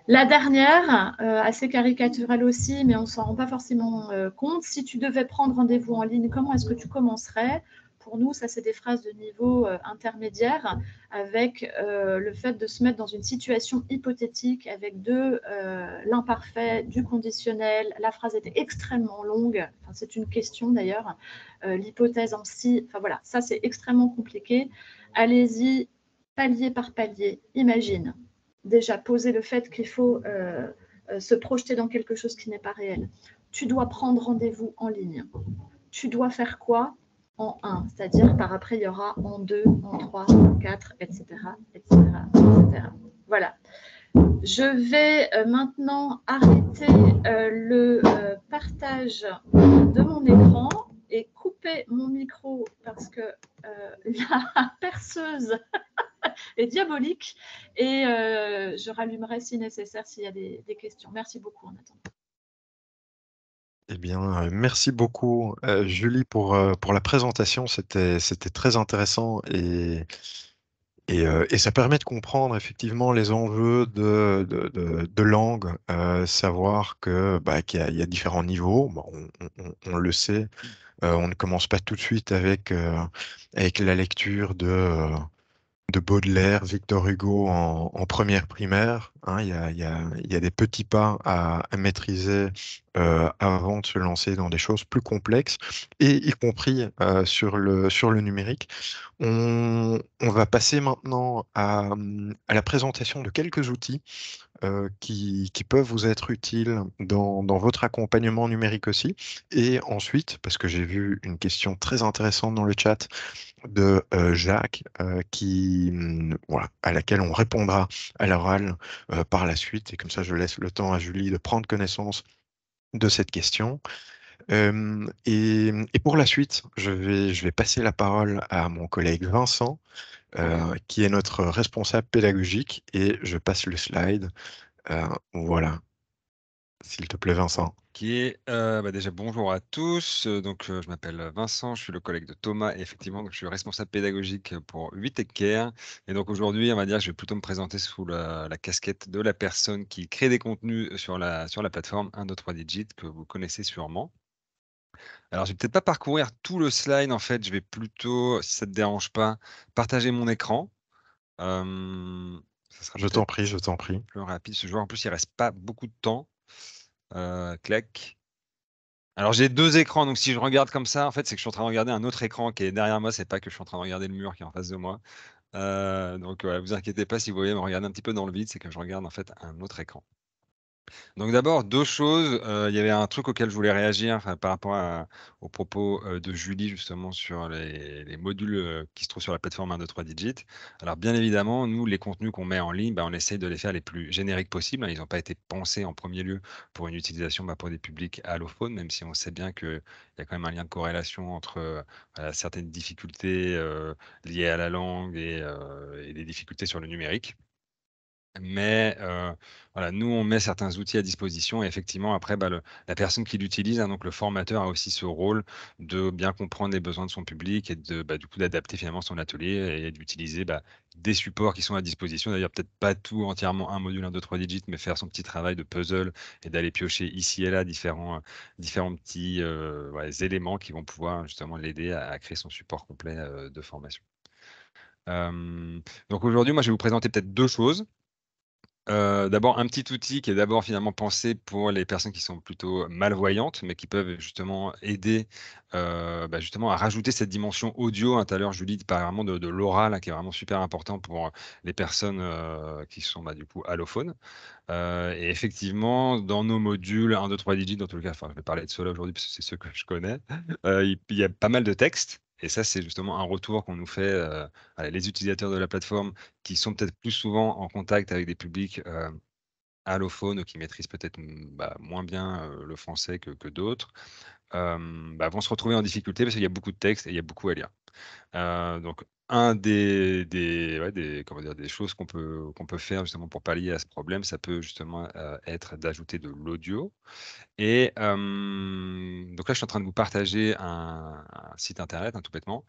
La dernière, assez caricaturale aussi, mais on ne s'en rend pas forcément compte. Si tu devais prendre rendez-vous en ligne, comment est-ce que tu commencerais? Pour nous, ça, c'est des phrases de niveau intermédiaire, avec le fait de se mettre dans une situation hypothétique avec de l'imparfait, du conditionnel. La phrase était extrêmement longue. Enfin, c'est une question d'ailleurs. L'hypothèse en si, enfin voilà, ça, c'est extrêmement compliqué. Allez-y, palier par palier. Imagine. Déjà, poser le fait qu'il faut se projeter dans quelque chose qui n'est pas réel. Tu dois prendre rendez-vous en ligne. Tu dois faire quoi? En 1, c'est-à-dire par après, il y aura en 2, en 3, en 4, etc., etc., etc. Voilà. Je vais maintenant arrêter le partage de mon écran et couper mon micro parce que la perceuse est diabolique, et je rallumerai si nécessaire s'il y a des questions. Merci beaucoup en attendant. Eh bien, merci beaucoup, Julie, pour la présentation. C'était très intéressant et ça permet de comprendre effectivement les enjeux de langue, savoir qu'il y a différents niveaux. Bon, on le sait, on ne commence pas tout de suite avec la lecture de Baudelaire, Victor Hugo en première primaire. Hein. Il y a des petits pas à maîtriser avant de se lancer dans des choses plus complexes, et y compris sur le numérique. On va passer maintenant à la présentation de quelques outils qui peuvent vous être utiles dans votre accompagnement numérique aussi. Et ensuite, parce que j'ai vu une question très intéressante dans le chat de Jacques, voilà, à laquelle on répondra à l'oral par la suite. Et comme ça, je laisse le temps à Julie de prendre connaissance de cette question. Et pour la suite, je vais passer la parole à mon collègue Vincent, qui est notre responsable pédagogique, et je passe le slide. Voilà, s'il te plaît, Vincent. Déjà, bonjour à tous. Je m'appelle Vincent, je suis le collègue de Thomas et effectivement, donc, je suis responsable pédagogique pour 8Care. Et donc aujourd'hui, on va dire, je vais plutôt me présenter sous la casquette de la personne qui crée des contenus sur la plateforme 1, 2, 3 Digit que vous connaissez sûrement. Alors, je vais peut-être pas parcourir tout le slide. En fait, je vais plutôt, si ça te dérange pas, partager mon écran. Ça sera Je t'en peut-être prie, je t'en prie. plus rapide. Ce joueur, en plus, il reste pas beaucoup de temps. Clac. Alors j'ai 2 écrans, donc si je regarde comme ça, en fait, c'est que je suis en train de regarder un autre écran qui est derrière moi, c'est pas que je suis en train de regarder le mur qui est en face de moi. Voilà, vous inquiétez pas si vous voyez me regarder un petit peu dans le vide, c'est que je regarde en fait un autre écran. Donc d'abord 2 choses, il y avait un truc auquel je voulais réagir, enfin par rapport aux propos, de Julie justement sur les modules, qui se trouvent sur la plateforme 1, 2, 3 Digit. Alors bien évidemment, nous les contenus qu'on met en ligne, on essaye de les faire les plus génériques possibles, hein. Ils n'ont pas été pensés en premier lieu pour une utilisation, pour des publics allophones, même si on sait bien qu'il y a quand même un lien de corrélation entre, voilà, certaines difficultés, liées à la langue et des difficultés sur le numérique. Mais voilà, nous, on met certains outils à disposition et effectivement, après, la personne qui l'utilise, hein, donc le formateur a aussi ce rôle de bien comprendre les besoins de son public et du coup, d'adapter finalement son atelier et d'utiliser des supports qui sont à disposition. D'ailleurs, peut-être pas tout entièrement un module 1, 2, 3 digits, mais faire son petit travail de puzzle et d'aller piocher ici et là différents petits éléments qui vont pouvoir justement l'aider à créer son support complet de formation. Donc aujourd'hui, moi, je vais vous présenter peut-être 2 choses. D'abord, un petit outil qui est d'abord finalement pensé pour les personnes qui sont plutôt malvoyantes, mais qui peuvent justement aider justement à rajouter cette dimension audio, hein. Tout à l'heure, Julie parlait vraiment de l'oral, hein, qui est vraiment super important pour les personnes qui sont du coup allophones. Et effectivement, dans nos modules 1, 2, 3 digits, dans tous les cas, enfin, je vais parler de ceux-là aujourd'hui parce que c'est ceux que je connais, il y a pas mal de textes. Et ça, c'est justement un retour qu'on nous fait, les utilisateurs de la plateforme qui sont peut-être plus souvent en contact avec des publics allophones ou qui maîtrisent peut-être moins bien le français que d'autres, vont se retrouver en difficulté parce qu'il y a beaucoup de textes et il y a beaucoup à lire. Donc, un comment dire, des choses qu'on peut faire justement pour pallier à ce problème, ça peut justement être d'ajouter de l'audio. Et donc là, je suis en train de vous partager un site internet, tout bêtement.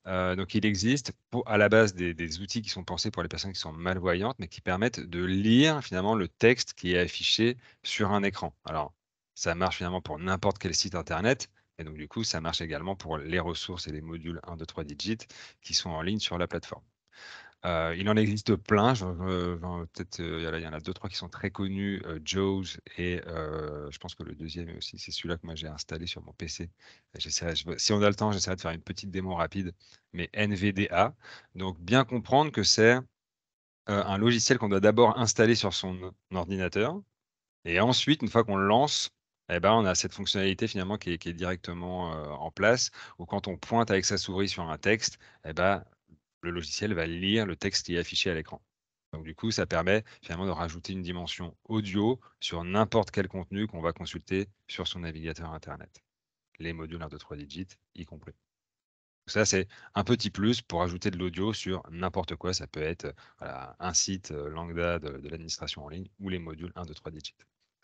Donc, il existe à la base des outils qui sont pensés pour les personnes qui sont malvoyantes, mais qui permettent de lire finalement le texte qui est affiché sur un écran. Alors, ça marche finalement pour n'importe quel site internet. Et donc, du coup, ça marche également pour les ressources et les modules 1, 2, 3 digits qui sont en ligne sur la plateforme. Il en existe plein. Peut-être, il y en a 2-3 qui sont très connus, JAWS et je pense que le deuxième aussi, c'est celui-là que moi j'ai installé sur mon PC. Si on a le temps, j'essaierai de faire une petite démo rapide, mais NVDA. Donc bien comprendre que c'est un logiciel qu'on doit d'abord installer sur son ordinateur et ensuite, une fois qu'on le lance, on a cette fonctionnalité finalement qui est directement en place, où quand on pointe avec sa souris sur un texte, le logiciel va lire le texte qui est affiché à l'écran. Donc du coup, ça permet finalement de rajouter une dimension audio sur n'importe quel contenu qu'on va consulter sur son navigateur Internet. Les modules 1, 2, 3 digits y compris. Ça, c'est un petit plus pour ajouter de l'audio sur n'importe quoi. Ça peut être un site lambda de l'administration en ligne ou les modules 1, 2, 3 digits.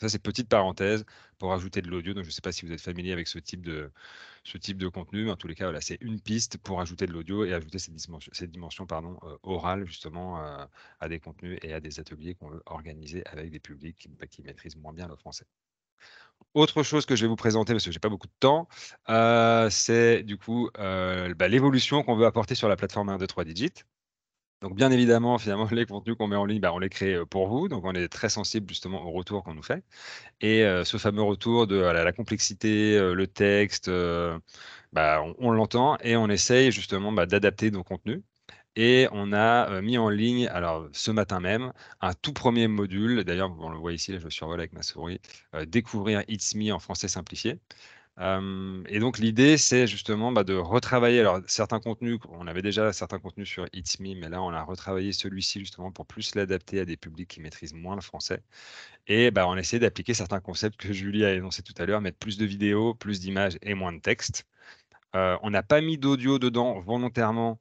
Ça, c'est petite parenthèse pour ajouter de l'audio. Donc, je ne sais pas si vous êtes familier avec ce type de contenu, mais en tous les cas, voilà, c'est une piste pour ajouter de l'audio et ajouter cette dimension orale justement à des contenus et à des ateliers qu'on veut organiser avec des publics qui maîtrisent moins bien le français. Autre chose que je vais vous présenter, parce que j'ai pas beaucoup de temps, c'est du coup l'évolution qu'on veut apporter sur la plateforme 1, 2, 3 digits. Donc bien évidemment, finalement, les contenus qu'on met en ligne, on les crée pour vous. Donc on est très sensible justement au retour qu'on nous fait. Et ce fameux retour de la complexité, le texte, on l'entend et on essaye justement d'adapter nos contenus. Et on a mis en ligne, alors ce matin même, un tout premier module. D'ailleurs, on le voit ici, là, je le survole avec ma souris, découvrir It's Me en français simplifié. Et donc l'idée, c'est justement de retravailler. Alors certains contenus, on avait déjà certains contenus sur It's Me, mais là on a retravaillé celui-ci justement pour plus l'adapter à des publics qui maîtrisent moins le français. Et on essaie d'appliquer certains concepts que Julie a énoncés tout à l'heure, mettre plus de vidéos, plus d'images et moins de texte. On n'a pas mis d'audio dedans volontairement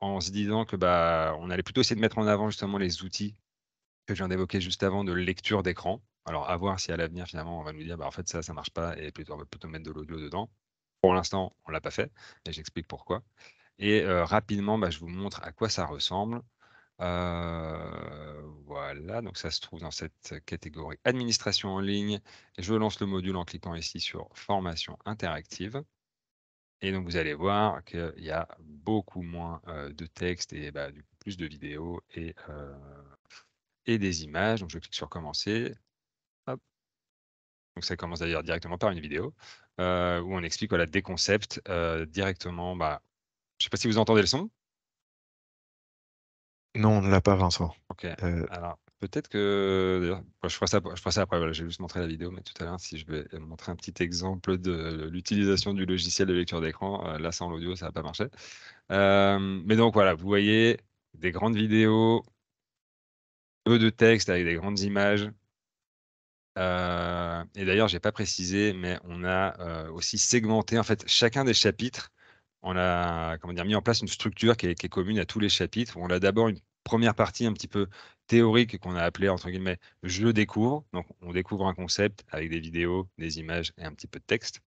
en se disant que on allait plutôt essayer de mettre en avant justement les outils que je viens d'évoquer juste avant de lecture d'écran. Alors à voir si à l'avenir finalement on va nous dire en fait ça marche pas et on va plutôt mettre de l'audio dedans. Pour l'instant, on l'a pas fait et j'explique pourquoi. Et rapidement, je vous montre à quoi ça ressemble. Voilà, donc ça se trouve dans cette catégorie administration en ligne. Je lance le module en cliquant ici sur formation interactive. Et donc, vous allez voir qu'il y a beaucoup moins de texte et du coup, plus de vidéos et des images. Donc, je clique sur commencer. Hop. Donc, ça commence d'ailleurs directement par une vidéo où on explique des concepts directement. Je ne sais pas si vous entendez le son. Non, on ne l'a pas, Vincent. Ok. Alors, peut-être que. D'ailleurs, je ferai ça après. Voilà, j'ai juste montré la vidéo, mais tout à l'heure, si je vais montrer un petit exemple de l'utilisation du logiciel de lecture d'écran, là, sans l'audio, ça va pas marcher. Mais donc, voilà, vous voyez des grandes vidéos, peu de texte avec des grandes images. Et d'ailleurs, j'ai pas précisé, mais on a aussi segmenté en fait chacun des chapitres. On a mis en place une structure qui est commune à tous les chapitres. On a d'abord une première partie un petit peu théorique qu'on a appelée entre guillemets je découvre. Donc on découvre un concept avec des vidéos, des images et un petit peu de texte.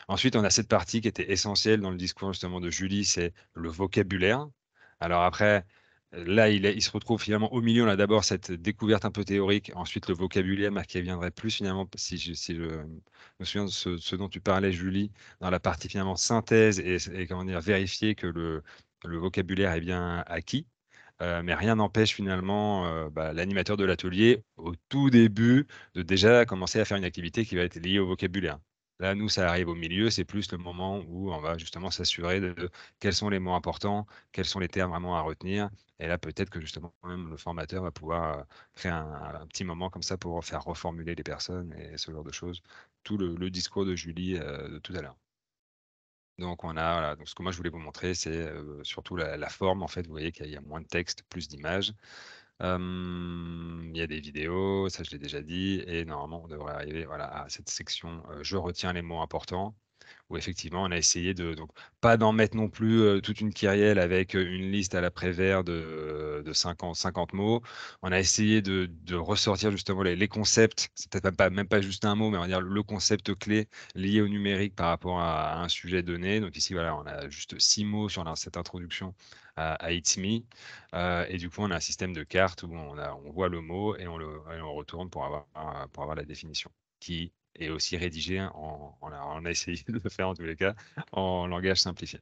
Ensuite, on a cette partie qui était essentielle dans le discours justement de Julie, c'est le vocabulaire. Alors après, là, il se retrouve finalement au milieu. On a d'abord cette découverte un peu théorique, ensuite le vocabulaire qui viendrait plus finalement, si je me souviens de ce dont tu parlais, Julie, dans la partie finalement synthèse et comment dire, vérifier que le vocabulaire est bien acquis. Mais rien n'empêche finalement l'animateur de l'atelier, au tout début, de déjà commencer à faire une activité qui va être liée au vocabulaire. Là, nous, ça arrive au milieu, c'est plus le moment où on va justement s'assurer de quels sont les mots importants, quels sont les termes vraiment à retenir. Et là, peut-être que justement, même le formateur va pouvoir créer un petit moment comme ça pour faire reformuler les personnes et ce genre de choses. Tout le discours de Julie de tout à l'heure. Donc, voilà, donc ce que moi je voulais vous montrer, c'est surtout la forme. En fait, vous voyez qu'il y a moins de texte, plus d'images. Il y a des vidéos, ça je l'ai déjà dit, et normalement on devrait arriver voilà, à cette section je retiens les mots importants, où effectivement on a essayé donc, pas d'en mettre non plus toute une kyrielle avec une liste à la Prévert de 50 mots. On a essayé de ressortir justement les concepts, c'est peut-être même pas juste un mot, mais on va dire le concept clé lié au numérique par rapport à un sujet donné. Donc ici, voilà, on a juste 6 mots sur cette introduction à It's Me. Et du coup, on a un système de cartes où on voit le mot et on retourne pour avoir la définition, qui est aussi rédigée on a essayé de le faire en tous les cas en langage simplifié.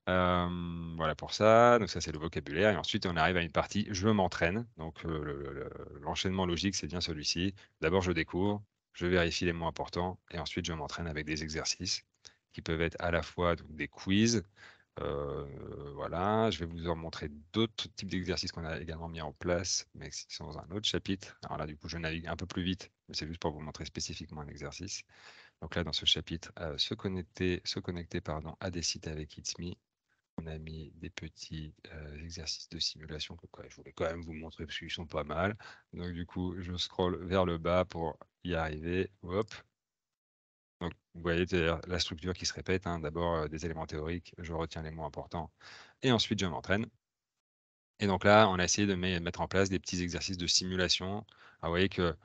Voilà pour ça. Donc ça, c'est le vocabulaire. Et ensuite, on arrive à une partie je m'entraîne. Donc l'enchaînement logique, c'est bien celui-ci. D'abord, je découvre, je vérifie les mots importants et ensuite, je m'entraîne avec des exercices qui peuvent être à la fois donc, des quiz. Voilà, je vais vous en montrer d'autres types d'exercices qu'on a également mis en place, mais qui sont dans un autre chapitre. Alors là, du coup, je navigue un peu plus vite, mais c'est juste pour vous montrer spécifiquement un exercice. Donc là, dans ce chapitre, se connecter à des sites avec It's Me, on a mis des petits exercices de simulation que je voulais quand même vous montrer parce qu'ils sont pas mal. Donc du coup, je scrolle vers le bas pour y arriver. Hop. Donc, vous voyez la structure qui se répète. Hein. D'abord, des éléments théoriques, je retiens les mots importants, et ensuite, je m'entraîne. Et donc là, on a essayé de mettre en place des petits exercices de simulation. Alors, vous voyez que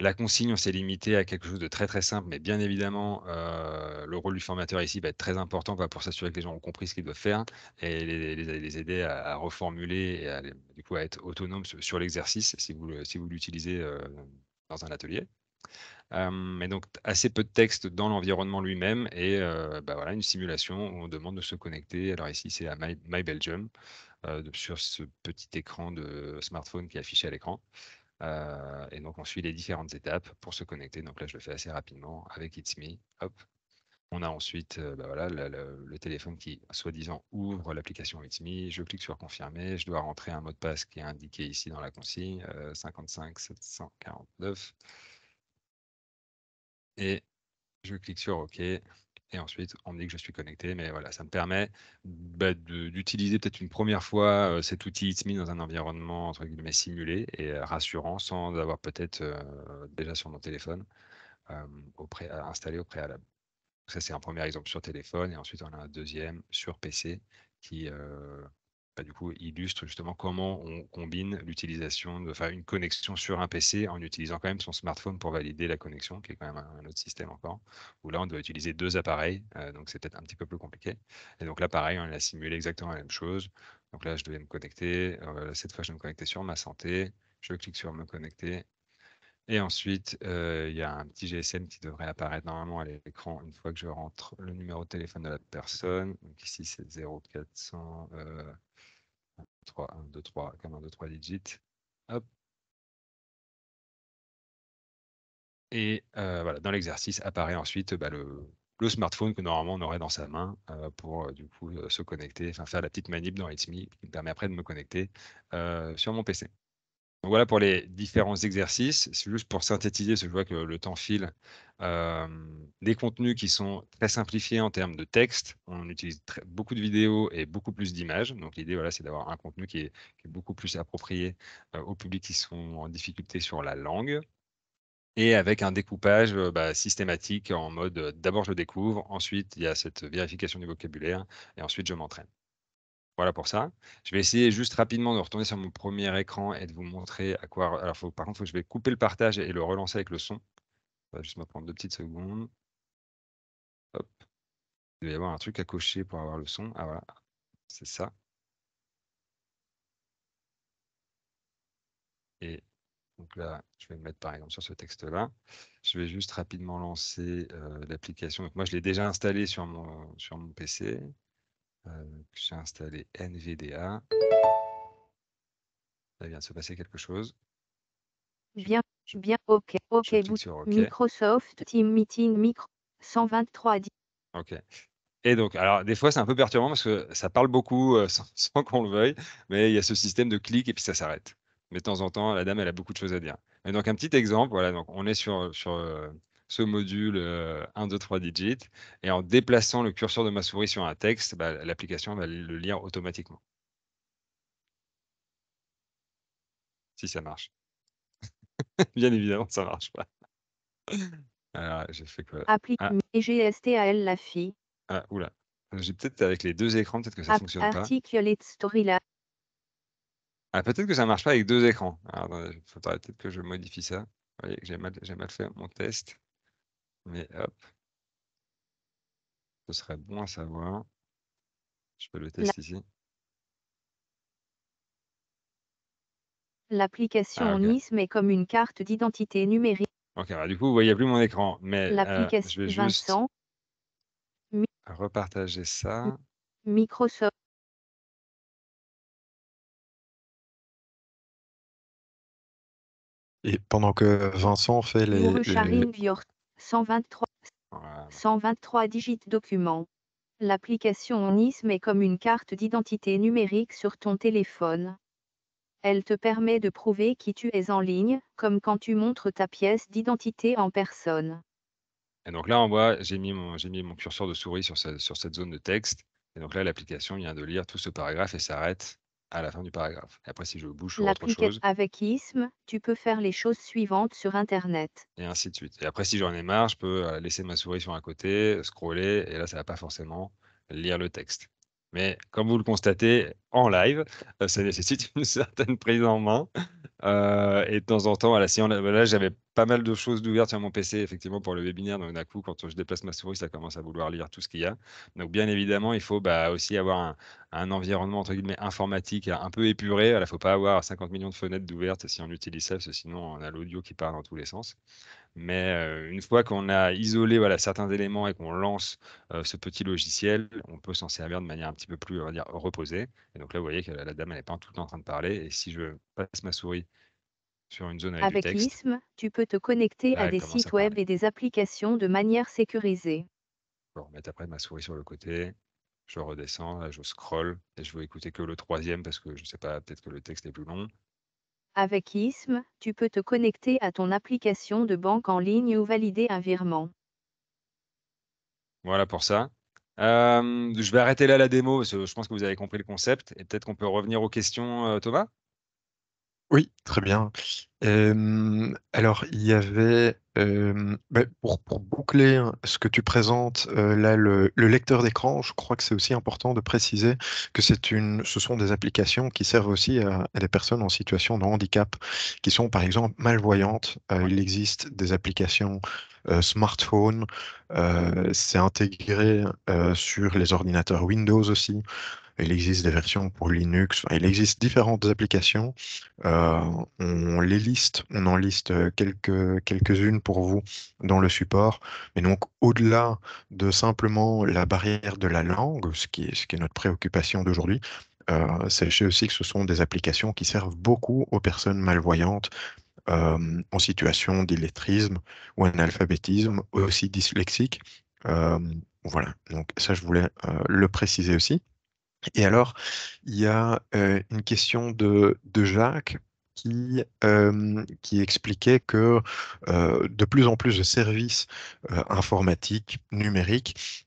la consigne, on s'est limité à quelque chose de très très simple, mais bien évidemment, le rôle du formateur ici va être très important pour s'assurer que les gens ont compris ce qu'ils doivent faire et les aider à reformuler et du coup à être autonome sur l'exercice si vous l'utilisez dans un atelier. Mais donc assez peu de texte dans l'environnement lui-même et voilà, une simulation où on demande de se connecter. Alors ici, c'est à My Belgium sur ce petit écran de smartphone qui est affiché à l'écran. Et donc, on suit les différentes étapes pour se connecter. Donc là, je le fais assez rapidement avec It's Me. Hop. On a ensuite voilà, le téléphone qui, soi-disant, ouvre l'application It's Me. Je clique sur confirmer. Je dois rentrer un mot de passe qui est indiqué ici dans la consigne, 55 749. Et je clique sur OK. Et ensuite, on me dit que je suis connecté. Mais voilà, ça me permet d'utiliser peut-être une première fois cet outil It's Me dans un environnement entre guillemets simulé et rassurant sans avoir peut-être déjà sur mon téléphone installé au préalable. Ça, c'est un premier exemple sur téléphone. Et ensuite, on a un deuxième sur PC qui, du coup, illustre justement comment on combine l'utilisation de faire une connexion sur un PC en utilisant quand même son smartphone pour valider la connexion, qui est quand même un autre système encore, où là, on doit utiliser deux appareils. Donc, c'est peut-être un petit peu plus compliqué. Et donc là, pareil, on a simulé exactement la même chose. Donc là, je devais me connecter. Cette fois, je vais me connecter sur ma santé. Je clique sur me connecter. Et ensuite, il y a un petit GSM qui devrait apparaître normalement à l'écran une fois que je rentre le numéro de téléphone de la personne. Donc ici, c'est 0400 3, 1, 2, 3, comme 1, 2, 3 digits. Hop. Et voilà, dans l'exercice apparaît ensuite le smartphone que normalement on aurait dans sa main pour du coup se connecter, enfin faire la petite manip dans It's Me qui me permet après de me connecter sur mon PC. Donc voilà pour les différents exercices. C'est juste pour synthétiser, parce que je vois que le temps file. Des contenus qui sont très simplifiés en termes de texte. On utilise beaucoup de vidéos et beaucoup plus d'images. Donc l'idée, voilà, c'est d'avoir un contenu qui est beaucoup plus approprié aux publics qui sont en difficulté sur la langue. Et avec un découpage systématique en mode d'abord je découvre, ensuite il y a cette vérification du vocabulaire, et ensuite je m'entraîne. Voilà pour ça. Je vais essayer juste rapidement de retourner sur mon premier écran et de vous montrer à quoi. Alors, par contre, je vais couper le partage et le relancer avec le son. Ça va juste me prendre 2 petites secondes. Hop. Il doit y avoir un truc à cocher pour avoir le son. Ah voilà, c'est ça. Et donc là, je vais me mettre par exemple sur ce texte-là. Je vais juste rapidement lancer l'application. Donc moi, je l'ai déjà installé sur mon PC. J'ai installé NVDA. Ça vient de se passer quelque chose. Bien, OK, OK, Je clique sur OK. Microsoft Team Meeting, micro, 123 OK. Et donc, alors des fois, c'est un peu perturbant parce que ça parle beaucoup sans qu'on le veuille, mais il y a ce système de clic et puis ça s'arrête. Mais de temps en temps, la dame, elle a beaucoup de choses à dire. Et donc, un petit exemple, voilà, donc on est sur ce module 1, 2, 3 digits, et en déplaçant le curseur de ma souris sur un texte, l'application va le lire automatiquement. Si ça marche. Bien évidemment, ça marche pas. Alors, j'ai fait quoi? Applique Ah, GSTAL la fille. oula. J'ai peut-être avec les 2 écrans, peut-être que ça fonctionne pas. Article Let's Story là. Ah, peut-être que ça marche pas avec 2 écrans. Alors, attendez, il faudrait peut-être que je modifie ça. Vous voyez que j'ai mal fait mon test. Mais hop, ce serait bon à savoir. Je peux le tester ici. L'application Ah, ok. NISM est comme une carte d'identité numérique. Ok, du coup, vous voyez plus mon écran. Mais je L'application vais juste Vincent, repartager ça. Microsoft. Et pendant que Vincent fait Your sharing your 123, Voilà. 123 digits document. L'application NISM est comme une carte d'identité numérique sur ton téléphone. Elle te permet de prouver qui tu es en ligne, comme quand tu montres ta pièce d'identité en personne. Et donc là, on voit, j'ai mis mon curseur de souris sur cette zone de texte. Et donc là, l'application vient de lire tout ce paragraphe et s'arrête à la fin du paragraphe. Et après, si je bouge sur autre chose, Avec ISM, tu peux faire les choses suivantes sur Internet. et ainsi de suite. Et après, si j'en ai marre, je peux laisser ma souris sur un côté, scroller, et là, ça va pas forcément lire le texte. Mais comme vous le constatez en live, ça nécessite une certaine prise en main. Et de temps en temps, voilà, là, j'avais pas mal de choses d'ouvertes sur mon PC, effectivement, pour le webinaire. Donc, d'un coup, quand je déplace ma souris, ça commence à vouloir lire tout ce qu'il y a. Donc, bien évidemment, il faut aussi avoir un environnement, entre guillemets, informatique un peu épuré. Il ne faut pas avoir 50 millions de fenêtres d'ouvertes si on utilise ça, parce que sinon, on a l'audio qui part dans tous les sens. Mais une fois qu'on a isolé certains éléments et qu'on lance ce petit logiciel, on peut s'en servir de manière un petit peu plus, on va dire, reposée. Et donc là, vous voyez que la dame, elle n'est pas tout le temps en train de parler. Et si je passe ma souris sur une zone avec du Avec texte, ISM, tu peux te connecter là, à elle des commence à sites web parler. et des applications de manière sécurisée. Je vais remettre après ma souris sur le côté. Je redescends, là, je scroll et je veux écouter que le 3e parce que je ne sais pas, peut-être que le texte est plus long. Avec ISM, tu peux te connecter à ton application de banque en ligne ou valider un virement. Voilà pour ça. Je vais arrêter là la démo parce que je pense que vous avez compris le concept et peut-être qu'on peut revenir aux questions, Thomas. Oui, très bien. Alors, il y avait, pour boucler hein, ce que tu présentes, là, le lecteur d'écran, je crois que c'est aussi important de préciser que ce sont des applications qui servent aussi à des personnes en situation de handicap, qui sont par exemple malvoyantes. Il existe des applications smartphone, c'est intégré sur les ordinateurs Windows aussi. Il existe des versions pour Linux, enfin, il existe différentes applications. Euh, on en liste quelques-unes pour vous dans le support. Mais donc, au-delà de simplement la barrière de la langue, ce qui est notre préoccupation d'aujourd'hui, sachez aussi que ce sont des applications qui servent beaucoup aux personnes malvoyantes en situation d'illettrisme ou analphabétisme, aussi dyslexique. Euh, voilà, donc ça, je voulais le préciser aussi. Et alors, il y a une question de Jacques qui expliquait que de plus en plus de services informatiques, numériques,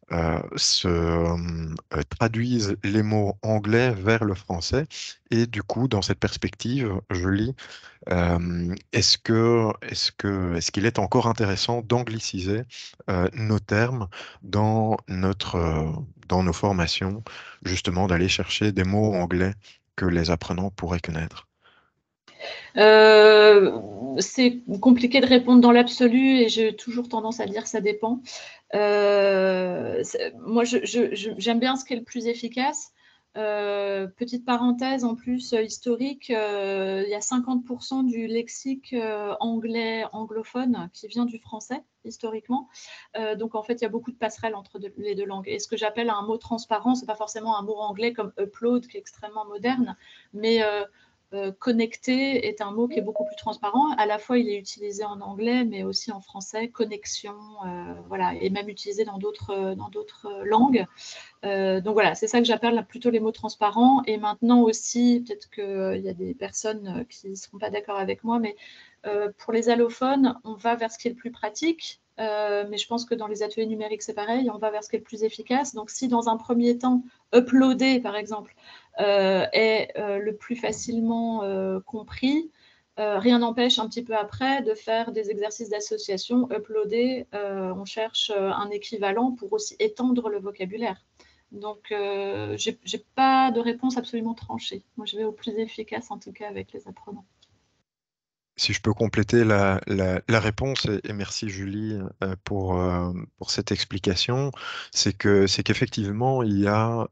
traduisent les mots anglais vers le français. Et du coup, dans cette perspective, je lis est-ce qu'il est encore intéressant d'angliciser nos termes dans nos formations, justement d'aller chercher des mots anglais que les apprenants pourraient connaître? C'est compliqué de répondre dans l'absolu et j'ai toujours tendance à dire ça dépend. Moi, j'aime bien ce qui est le plus efficace. Petite parenthèse en plus historique, il y a 50% du lexique anglais anglophone qui vient du français historiquement. Donc en fait, il y a beaucoup de passerelles entre les deux langues. Et ce que j'appelle un mot transparent, c'est pas forcément un mot anglais comme upload qui est extrêmement moderne, mais connecter est un mot qui est beaucoup plus transparent. À la fois, il est utilisé en anglais, mais aussi en français, connexion, voilà, et même utilisé dans d'autres langues. Donc voilà, c'est ça que j'appelle plutôt les mots transparents. Et maintenant aussi, peut-être qu'il y a des personnes qui ne seront pas d'accord avec moi, mais pour les allophones, on va vers ce qui est le plus pratique. mais je pense que dans les ateliers numériques, c'est pareil, on va vers ce qui est le plus efficace. Donc, si dans un premier temps, uploader, par exemple, est le plus facilement compris, rien n'empêche un petit peu après de faire des exercices d'association, uploader, on cherche un équivalent pour aussi étendre le vocabulaire. Donc, j'ai pas de réponse absolument tranchée. Moi, je vais au plus efficace, en tout cas, avec les apprenants. Si je peux compléter la réponse, et merci Julie pour cette explication, c'est qu'effectivement, il y a,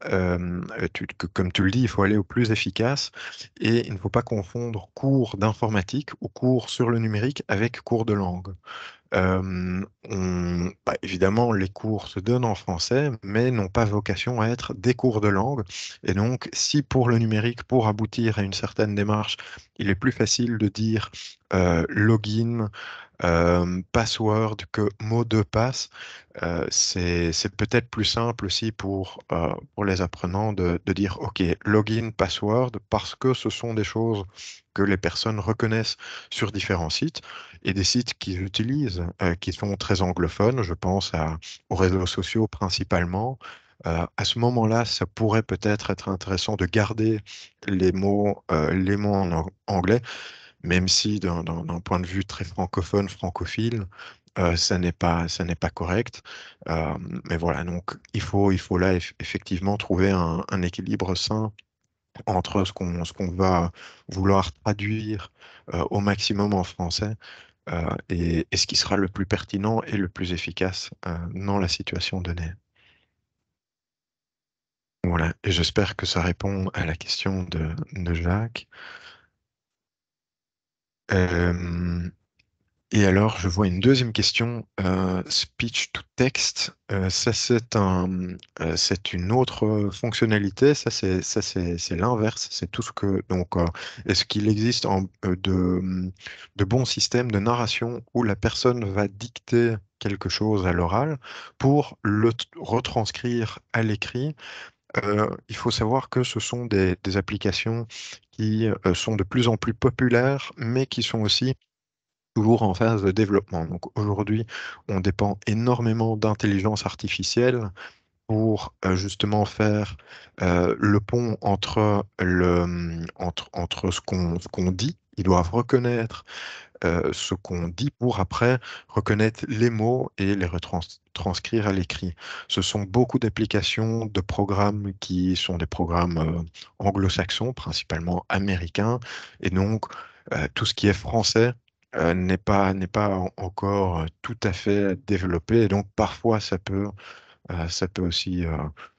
comme tu le dis, il faut aller au plus efficace et il ne faut pas confondre cours d'informatique ou cours sur le numérique avec cours de langue. Évidemment, les cours se donnent en français, mais n'ont pas vocation à être des cours de langue. Et donc, si pour le numérique, pour aboutir à une certaine démarche, il est plus facile de dire login, password que mot de passe, c'est peut-être plus simple aussi pour les apprenants de dire OK, login, password, parce que ce sont des choses que les personnes reconnaissent sur différents sites et des sites qu'ils utilisent, qui sont très anglophones. Je pense aux réseaux sociaux principalement. À ce moment-là, ça pourrait peut-être être intéressant de garder les mots en anglais, même si d'un point de vue très francophone, francophile, ça n'est pas correct. Euh, mais voilà, donc il faut là effectivement trouver un équilibre sain entre ce qu'on va vouloir traduire au maximum en français et ce qui sera le plus pertinent et le plus efficace dans la situation donnée. Voilà, et j'espère que ça répond à la question de Jacques. Euh, Et alors, je vois une deuxième question, speech to text. Ça, c'est une autre fonctionnalité. C'est l'inverse. C'est tout ce que, donc, est-ce qu'il existe de bons systèmes de narration où la personne va dicter quelque chose à l'oral pour retranscrire à l'écrit? Il faut savoir que ce sont des applications qui sont de plus en plus populaires, mais qui sont aussi toujours en phase de développement. Donc aujourd'hui, on dépend énormément d'intelligence artificielle pour justement faire le pont entre ce qu'on dit. Ils doivent reconnaître ce qu'on dit pour après reconnaître les mots et les retranscrire à l'écrit. Ce sont beaucoup d'applications, de programmes qui sont des programmes anglo-saxons, principalement américains, et donc tout ce qui est français n'est pas encore tout à fait développé, et donc parfois ça peut aussi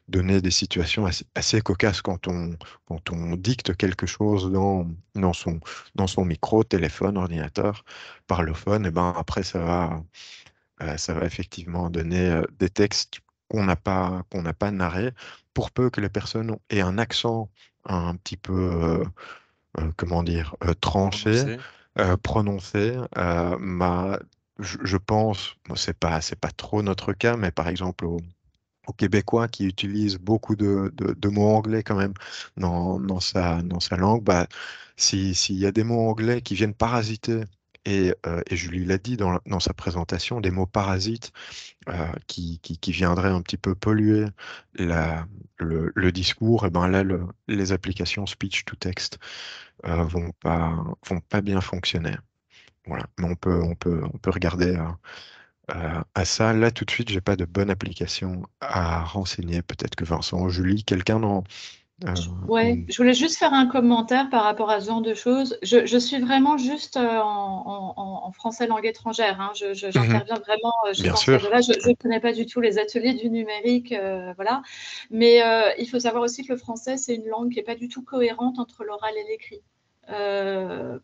donner des situations assez cocasses quand on dicte quelque chose dans son micro, téléphone, ordinateur, parlophone, et ben après ça va effectivement donner des textes qu'on n'a pas narrés, pour peu que les personnes aient un accent un petit peu, comment dire, tranché, Prononcé. prononcé. Je pense, bon, c'est pas trop notre cas, mais par exemple aux Québécois qui utilisent beaucoup de mots anglais quand même dans sa langue, bah, s'il y a des mots anglais qui viennent parasiter, et Julie l'a dit dans sa présentation, des mots parasites qui viendraient un petit peu polluer le discours, et ben là, les applications speech to text vont pas bien fonctionner. Voilà. Mais on peut regarder à ça. Là, tout de suite, j'ai pas de bonne application à renseigner. Peut-être que Vincent ou Julie, quelqu'un dans... Ouais, je voulais juste faire un commentaire par rapport à ce genre de choses. Je suis vraiment juste en français langue étrangère, hein. J'interviens vraiment juste Bien dans ce sûr. cadre-là. Je ne connais pas du tout les ateliers du numérique, voilà. Mais il faut savoir aussi que le français, c'est une langue qui n'est pas du tout cohérente entre l'oral et l'écrit.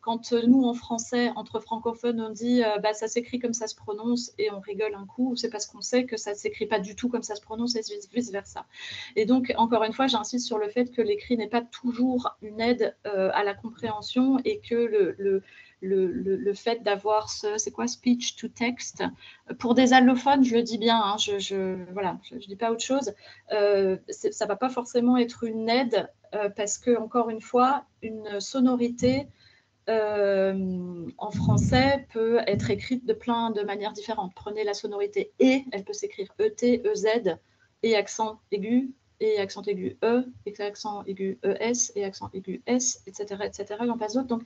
Quand nous, en français, entre francophones, on dit bah, ça s'écrit comme ça se prononce et on rigole un coup, c'est parce qu'on sait que ça ne s'écrit pas du tout comme ça se prononce et vice-versa. Et donc, encore une fois, j'insiste sur le fait que l'écrit n'est pas toujours une aide à la compréhension et que le fait d'avoir c'est quoi, speech to text, pour des allophones, je le dis bien, hein, voilà, je dis pas autre chose, ça va pas forcément être une aide parce que, encore une fois, une sonorité en français peut être écrite de plein de manières différentes. Prenez la sonorité E, elle peut s'écrire ET, EZ, et accent aigu, et accent aigu E, et accent aigu ES, et accent aigu S, etc., etc., j'en passe d'autres. Donc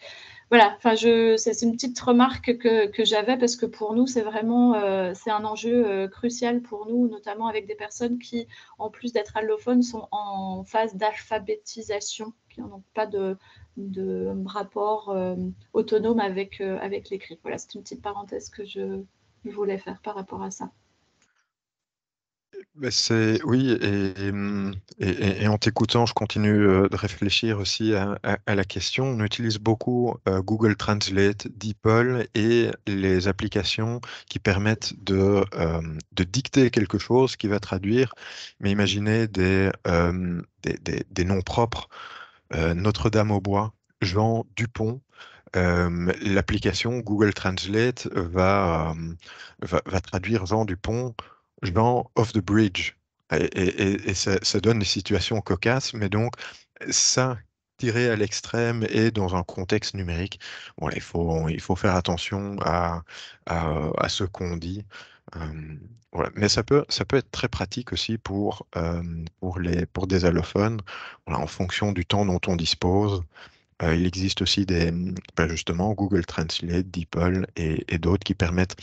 voilà, c'est une petite remarque que j'avais parce que pour nous, c'est vraiment c'est un enjeu crucial pour nous, notamment avec des personnes qui, en plus d'être allophones, sont en phase d'alphabétisation, qui n'ont pas de rapport autonome avec l'écrit. Voilà, c'est une petite parenthèse que je voulais faire par rapport à ça. Oui, et en t'écoutant, je continue de réfléchir aussi à la question. On utilise beaucoup Google Translate, DeepL et les applications qui permettent de dicter quelque chose qui va traduire. Mais imaginez des noms propres. Notre-Dame-aux-Bois, Jean Dupont. L'application Google Translate va traduire Jean Dupont, Jean of the Bridge. Et ça donne des situations cocasses, mais donc ça, tiré à l'extrême et dans un contexte numérique, bon, il faut faire attention à ce qu'on dit. Voilà. Mais ça peut être très pratique aussi pour des allophones, voilà, en fonction du temps dont on dispose. Il existe aussi justement Google Translate, DeepL et d'autres qui permettent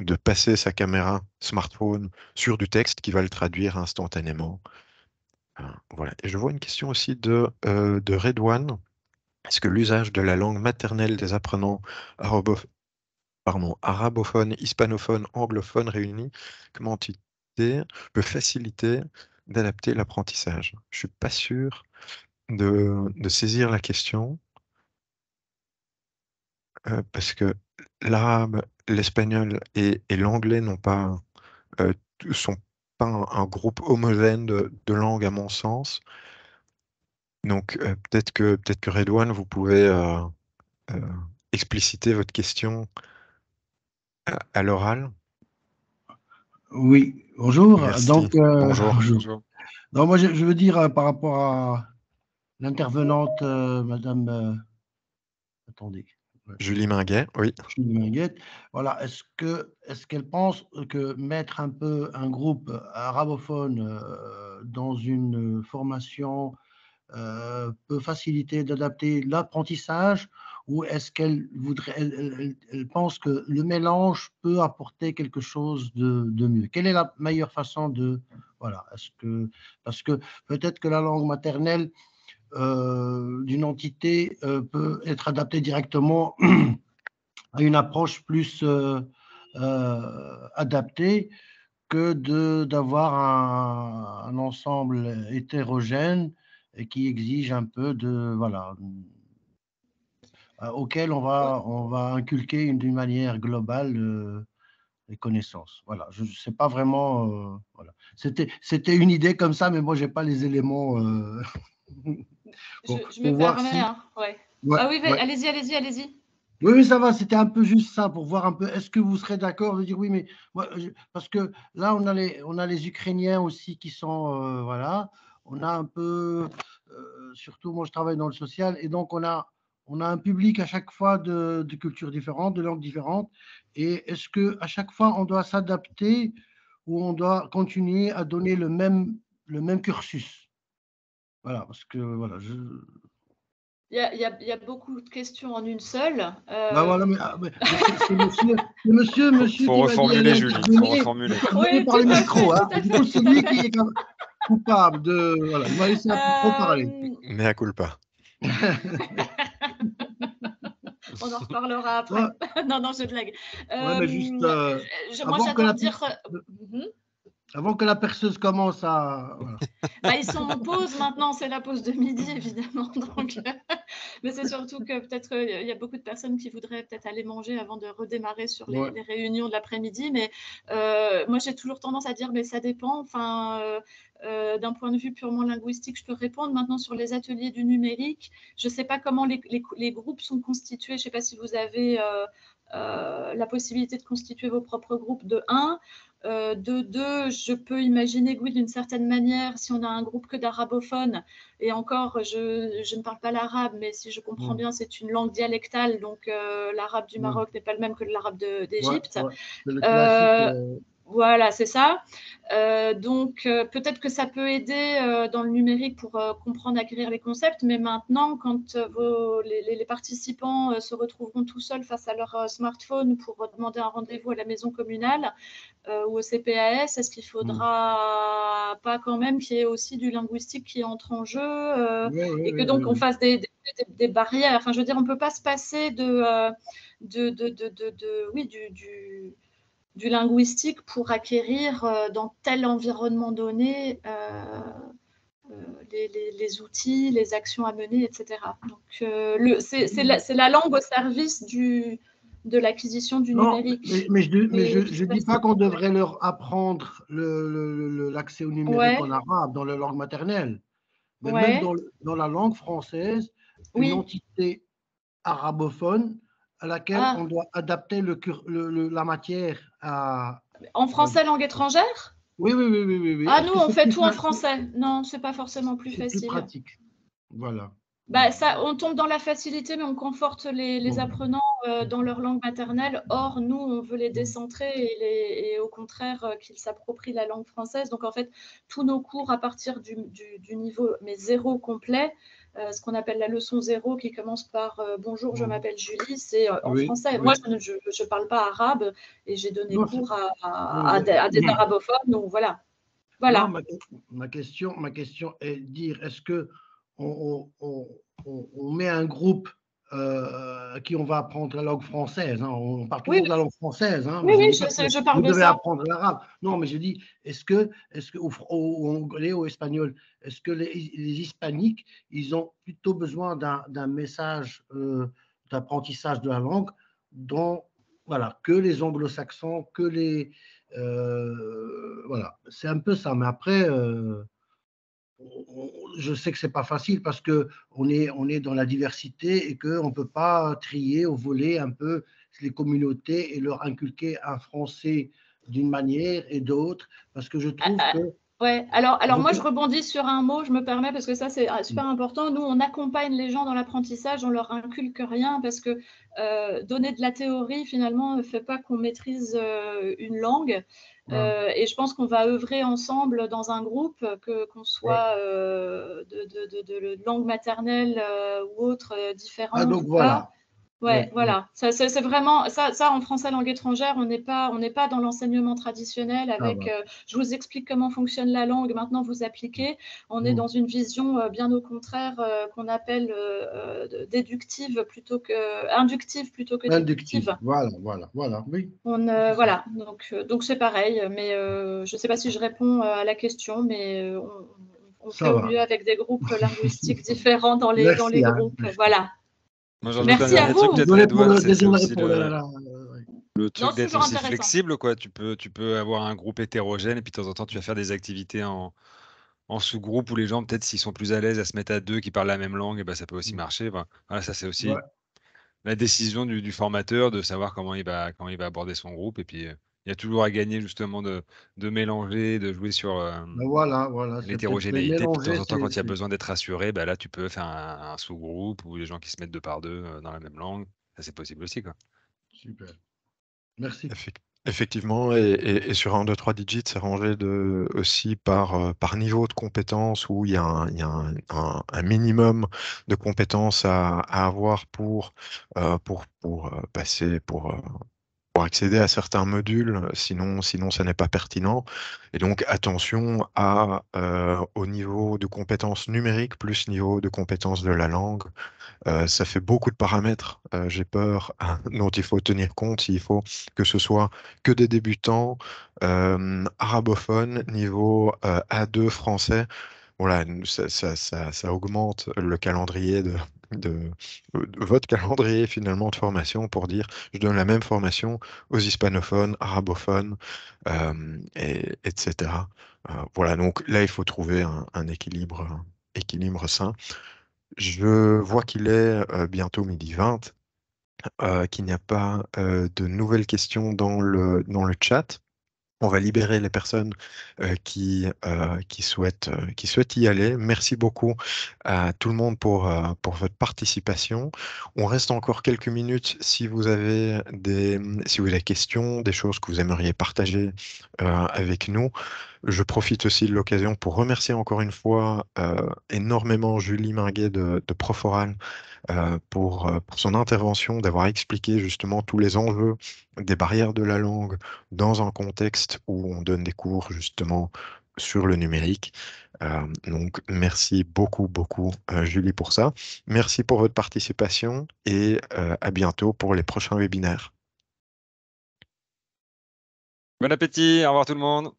de passer sa caméra smartphone sur du texte qui va le traduire instantanément. Voilà. Et je vois une question aussi de Redouane. Est-ce que l'usage de la langue maternelle des apprenants arabophones, hispanophones, anglophones réunis comme entité peut faciliter d'adapter l'apprentissage? Je suis pas sûr de saisir la question. Parce que l'arabe, l'espagnol et l'anglais euh, sont pas un groupe homogène de langues à mon sens. Donc peut-être que Redouane, vous pouvez euh, expliciter votre question à l'oral. Oui, bonjour. Merci. Donc, Bonjour. bonjour. Bonjour. Non, moi, je veux dire par rapport à l'intervenante, Madame, attendez, Julie Minguet, oui. Julie Minguette, voilà, est-ce qu'elle pense que mettre un peu un groupe arabophone dans une formation peut faciliter d'adapter l'apprentissage, ou est-ce qu'elle voudrait, elle pense que le mélange peut apporter quelque chose de mieux? Quelle est la meilleure façon de, voilà, parce que peut-être que la langue maternelle d'une entité peut être adaptée directement à une approche plus adaptée que d'avoir un ensemble hétérogène et qui exige un peu de, voilà, auquel on va inculquer d'une manière globale les connaissances. Voilà, je ne sais pas vraiment. Voilà. C'était une idée comme ça, mais moi, je n'ai pas les éléments Je pour me voir permets, si. hein, ouais. Ouais, Ah oui, ouais. allez-y, allez-y, allez-y. Oui, oui, ça va, c'était un peu juste ça pour voir un peu, est-ce que vous serez d'accord de dire oui, mais parce que là, on a les Ukrainiens aussi qui sont, voilà, on a un peu, surtout moi je travaille dans le social, et donc on a un public à chaque fois de cultures différentes, de langues différentes, et est-ce qu'à chaque fois on doit s'adapter ou on doit continuer à donner le même cursus? Voilà, parce que voilà, Il y a beaucoup de questions en une seule. bah voilà, mais c'est monsieur Faut qui m'a dit reformuler, allez Julie. Faut intervenir, reformuler. Oui, par le tout à micro. fait, Hein. tout à Du coup, fait. c'est lui qui est coupable de. Voilà, il m'a laissé un peu trop parler. Mea culpa. On en reparlera après. Ouais, Non, non, je blague. ouais, mais juste Moi, avant que j'adore dire. avant que la perceuse commence à. Voilà. Bah, ils sont en pause maintenant, c'est la pause de midi, évidemment. Donc, mais c'est surtout que peut-être il y a beaucoup de personnes qui voudraient peut-être aller manger avant de redémarrer sur Ouais. les réunions de l'après-midi. Mais moi, j'ai toujours tendance à dire, mais ça dépend. Enfin, d'un point de vue purement linguistique, je peux répondre. Maintenant, sur les ateliers du numérique, je ne sais pas comment les groupes sont constitués. Je ne sais pas si vous avez la possibilité de constituer vos propres groupes de 1. De deux, je peux imaginer que oui, d'une certaine manière, si on a un groupe que d'arabophones, et encore, je ne parle pas l'arabe, mais si je comprends bien, c'est une langue dialectale, donc l'arabe du Maroc n'est pas le même que l'arabe d'Égypte. C'est le classique. Voilà, c'est ça. Donc, peut-être que ça peut aider dans le numérique pour comprendre, acquérir les concepts, mais maintenant, quand les participants se retrouveront tout seuls face à leur smartphone pour demander un rendez-vous à la maison communale ou au CPAS, est-ce qu'il ne faudra pas quand même qu'il y ait aussi du linguistique qui entre en jeu et que donc on fasse des barrières. Enfin, je veux dire, on ne peut pas se passer du linguistique pour acquérir dans tel environnement donné les outils, les actions à mener, etc. Donc, c'est la langue au service de l'acquisition du numérique. Mais je ne dis pas qu'on devrait leur apprendre l'accès au numérique en arabe dans leur langue maternelle. Mais même dans la langue française, une entité arabophone à laquelle on doit adapter la matière à… En français, langue étrangère ? Oui. Ah, nous, on fait tout en français. Non, c'est pas forcément plus facile. C'est plus pratique. Voilà. Bah, ça, on tombe dans la facilité, mais on conforte les apprenants dans leur langue maternelle. Or, nous, on veut les décentrer et au contraire qu'ils s'approprient la langue française. Donc, en fait, tous nos cours à partir du niveau mais 0 complet, ce qu'on appelle la leçon 0 qui commence par bonjour, je m'appelle Julie, c'est en français. Moi, je ne parle pas arabe et j'ai donné cours à des arabophones. Donc, voilà. Non, ma question est de dire, est-ce que on met un groupe à qui on va apprendre la langue française, hein, on parle toujours de la langue française. Hein, oui, je parle vous de devez ça. apprendre l'arabe. Non, mais je dis, est-ce que au anglais, au espagnol, est-ce que les hispaniques, ils ont plutôt besoin d'un message d'apprentissage de la langue dont, voilà, que les anglo-saxons, que les… voilà, c'est un peu ça. Mais après… je sais que c'est pas facile parce que on est dans la diversité et qu'on ne peut pas trier ou voler un peu les communautés et leur inculquer un français d'une manière et d'autre, parce que je trouve que… Ouais, alors moi je rebondis sur un mot, je me permets, parce que ça c'est super important. Nous, on accompagne les gens dans l'apprentissage, on leur inculque rien, parce que donner de la théorie, finalement, ne fait pas qu'on maîtrise une langue. Et je pense qu'on va œuvrer ensemble dans un groupe, qu'on soit de langue maternelle ou autre différente. Donc voilà. Voilà. Ça, c'est vraiment ça en français langue étrangère, on n'est pas dans l'enseignement traditionnel avec je vous explique comment fonctionne la langue, maintenant vous appliquez. On est dans une vision bien au contraire qu'on appelle déductive plutôt que inductive plutôt que déductive. Voilà, oui. Voilà, donc c'est pareil, mais je ne sais pas si je réponds à la question, mais on fait au mieux avec des groupes linguistiques différents dans les groupes. Voilà. Moi, j'en Merci à vous. Peut-être, Edouard, c'est aussi le truc d'être aussi intéressant. flexible, quoi. Tu peux avoir un groupe hétérogène et puis de temps en temps, tu vas faire des activités en sous-groupe où les gens, peut-être, s'ils sont plus à l'aise à se mettre à deux qui parlent la même langue, et ben, ça peut aussi marcher. Ben, voilà, ça, c'est aussi la décision du formateur de savoir comment il va aborder son groupe. Et puis, il y a toujours à gagner, justement, de mélanger, de jouer sur l'hétérogénéité. Puis de temps en temps, quand il y a besoin d'être rassuré, ben là, tu peux faire un sous-groupe ou les gens qui se mettent deux par deux dans la même langue. Ça, c'est possible aussi, quoi. Super. Merci. Effectivement, et sur un 2, 3 digits, c'est rangé aussi par niveau de compétences où il y a un minimum de compétences à avoir pour passer, pour accéder à certains modules, sinon ça n'est pas pertinent. Et donc attention au niveau de compétences numériques plus niveau de compétences de la langue. Ça fait beaucoup de paramètres, j'ai peur, dont il faut tenir compte. Il faut que ce soit que des débutants, arabophones, niveau A2 français. Voilà, ça augmente le calendrier de votre calendrier finalement de formation pour dire je donne la même formation aux hispanophones, arabophones, etc. Voilà, donc là il faut trouver un équilibre sain. Je vois qu'il est bientôt 12h20, qu'il n'y a pas de nouvelles questions dans le chat. On va libérer les personnes qui souhaitent y aller. Merci beaucoup à tout le monde pour votre participation. On reste encore quelques minutes si vous avez des questions, des choses que vous aimeriez partager avec nous. Je profite aussi de l'occasion pour remercier encore une fois énormément Julie Minguet de Proforal pour son intervention, d'avoir expliqué justement tous les enjeux des barrières de la langue dans un contexte où on donne des cours justement sur le numérique. Donc, merci beaucoup, beaucoup, Julie, pour ça. Merci pour votre participation et à bientôt pour les prochains webinaires. Bon appétit, au revoir tout le monde.